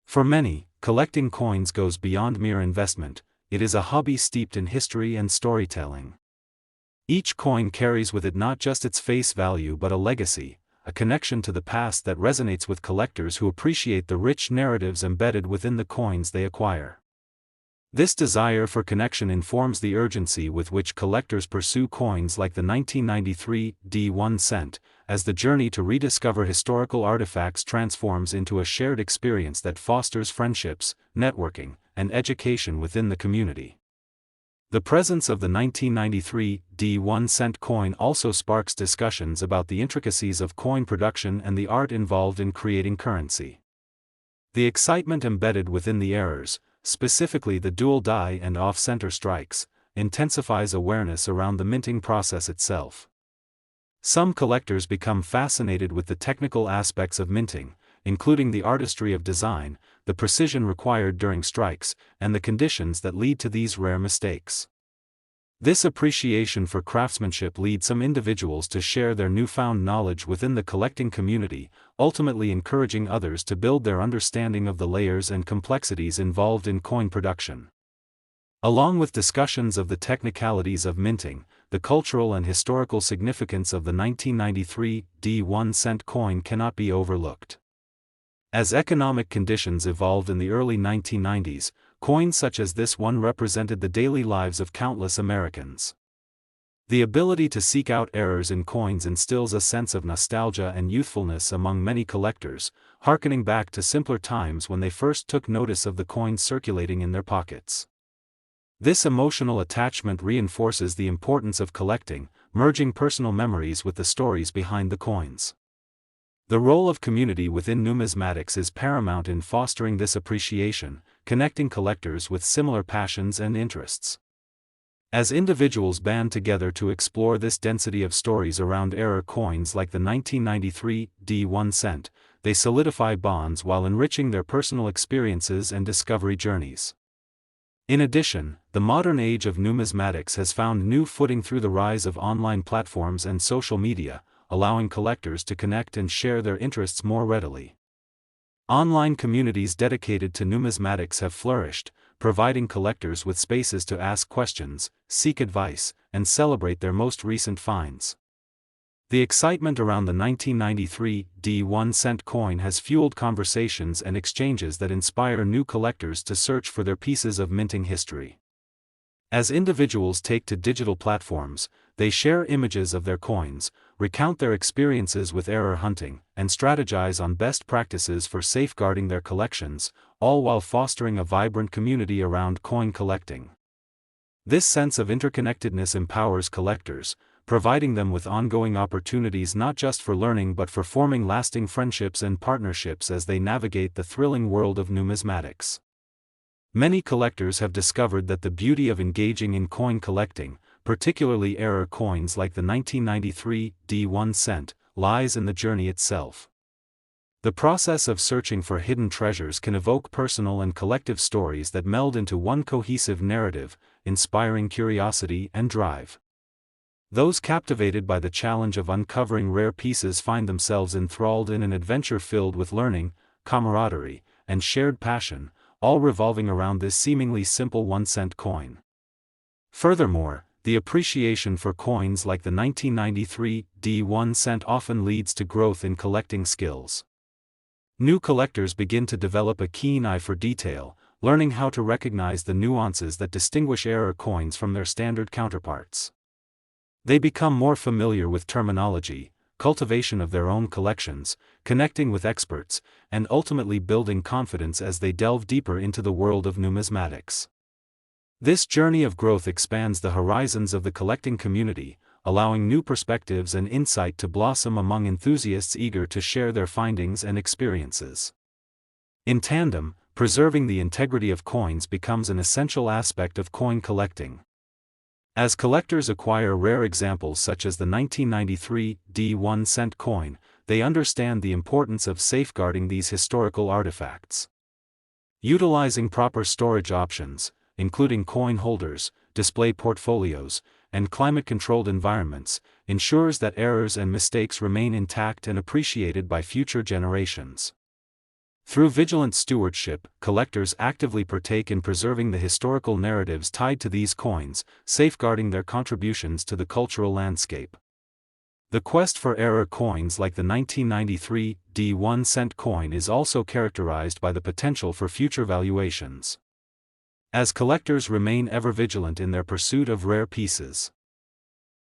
For many, collecting coins goes beyond mere investment; it is a hobby steeped in history and storytelling. Each coin carries with it not just its face value but a legacy, a connection to the past that resonates with collectors who appreciate the rich narratives embedded within the coins they acquire. This desire for connection informs the urgency with which collectors pursue coins like the 1993 D1-cent, as the journey to rediscover historical artifacts transforms into a shared experience that fosters friendships, networking, and education within the community. The presence of the 1993 D1-cent coin also sparks discussions about the intricacies of coin production and the art involved in creating currency. The excitement embedded within the errors, specifically the dual die and off-center strikes, intensifies awareness around the minting process itself. Some collectors become fascinated with the technical aspects of minting, including the artistry of design, the precision required during strikes, and the conditions that lead to these rare mistakes. This appreciation for craftsmanship leads some individuals to share their newfound knowledge within the collecting community, ultimately encouraging others to build their understanding of the layers and complexities involved in coin production. Along with discussions of the technicalities of minting, the cultural and historical significance of the 1993 1-cent coin cannot be overlooked. As economic conditions evolved in the early 1990s, coins such as this one represented the daily lives of countless Americans. The ability to seek out errors in coins instills a sense of nostalgia and youthfulness among many collectors, hearkening back to simpler times when they first took notice of the coins circulating in their pockets. This emotional attachment reinforces the importance of collecting, merging personal memories with the stories behind the coins. The role of community within numismatics is paramount in fostering this appreciation, connecting collectors with similar passions and interests. As individuals band together to explore this density of stories around error coins like the 1993 1-cent, they solidify bonds while enriching their personal experiences and discovery journeys. In addition, the modern age of numismatics has found new footing through the rise of online platforms and social media, allowing collectors to connect and share their interests more readily. Online communities dedicated to numismatics have flourished, providing collectors with spaces to ask questions, seek advice, and celebrate their most recent finds. The excitement around the 1993 1-cent coin has fueled conversations and exchanges that inspire new collectors to search for their pieces of minting history. As individuals take to digital platforms, they share images of their coins, recount their experiences with error hunting, and strategize on best practices for safeguarding their collections, all while fostering a vibrant community around coin collecting. This sense of interconnectedness empowers collectors, providing them with ongoing opportunities not just for learning but for forming lasting friendships and partnerships as they navigate the thrilling world of numismatics. Many collectors have discovered that the beauty of engaging in coin collecting, particularly error coins like the 1993 1-cent, lies in the journey itself. The process of searching for hidden treasures can evoke personal and collective stories that meld into one cohesive narrative, inspiring curiosity and drive. Those captivated by the challenge of uncovering rare pieces find themselves enthralled in an adventure filled with learning, camaraderie, and shared passion, all revolving around this seemingly simple 1-cent coin. Furthermore, the appreciation for coins like the 1993 1-cent often leads to growth in collecting skills. New collectors begin to develop a keen eye for detail, learning how to recognize the nuances that distinguish error coins from their standard counterparts. They become more familiar with terminology, cultivation of their own collections, connecting with experts, and ultimately building confidence as they delve deeper into the world of numismatics. This journey of growth expands the horizons of the collecting community, allowing new perspectives and insight to blossom among enthusiasts eager to share their findings and experiences. In tandem, preserving the integrity of coins becomes an essential aspect of coin collecting. As collectors acquire rare examples such as the 1993 1-cent coin, they understand the importance of safeguarding these historical artifacts. Utilizing proper storage options, including coin holders, display portfolios, and climate-controlled environments, ensures that errors and mistakes remain intact and appreciated by future generations. Through vigilant stewardship, collectors actively partake in preserving the historical narratives tied to these coins, safeguarding their contributions to the cultural landscape. The quest for error coins like the 1993 1-cent coin is also characterized by the potential for future valuations. As collectors remain ever vigilant in their pursuit of rare pieces,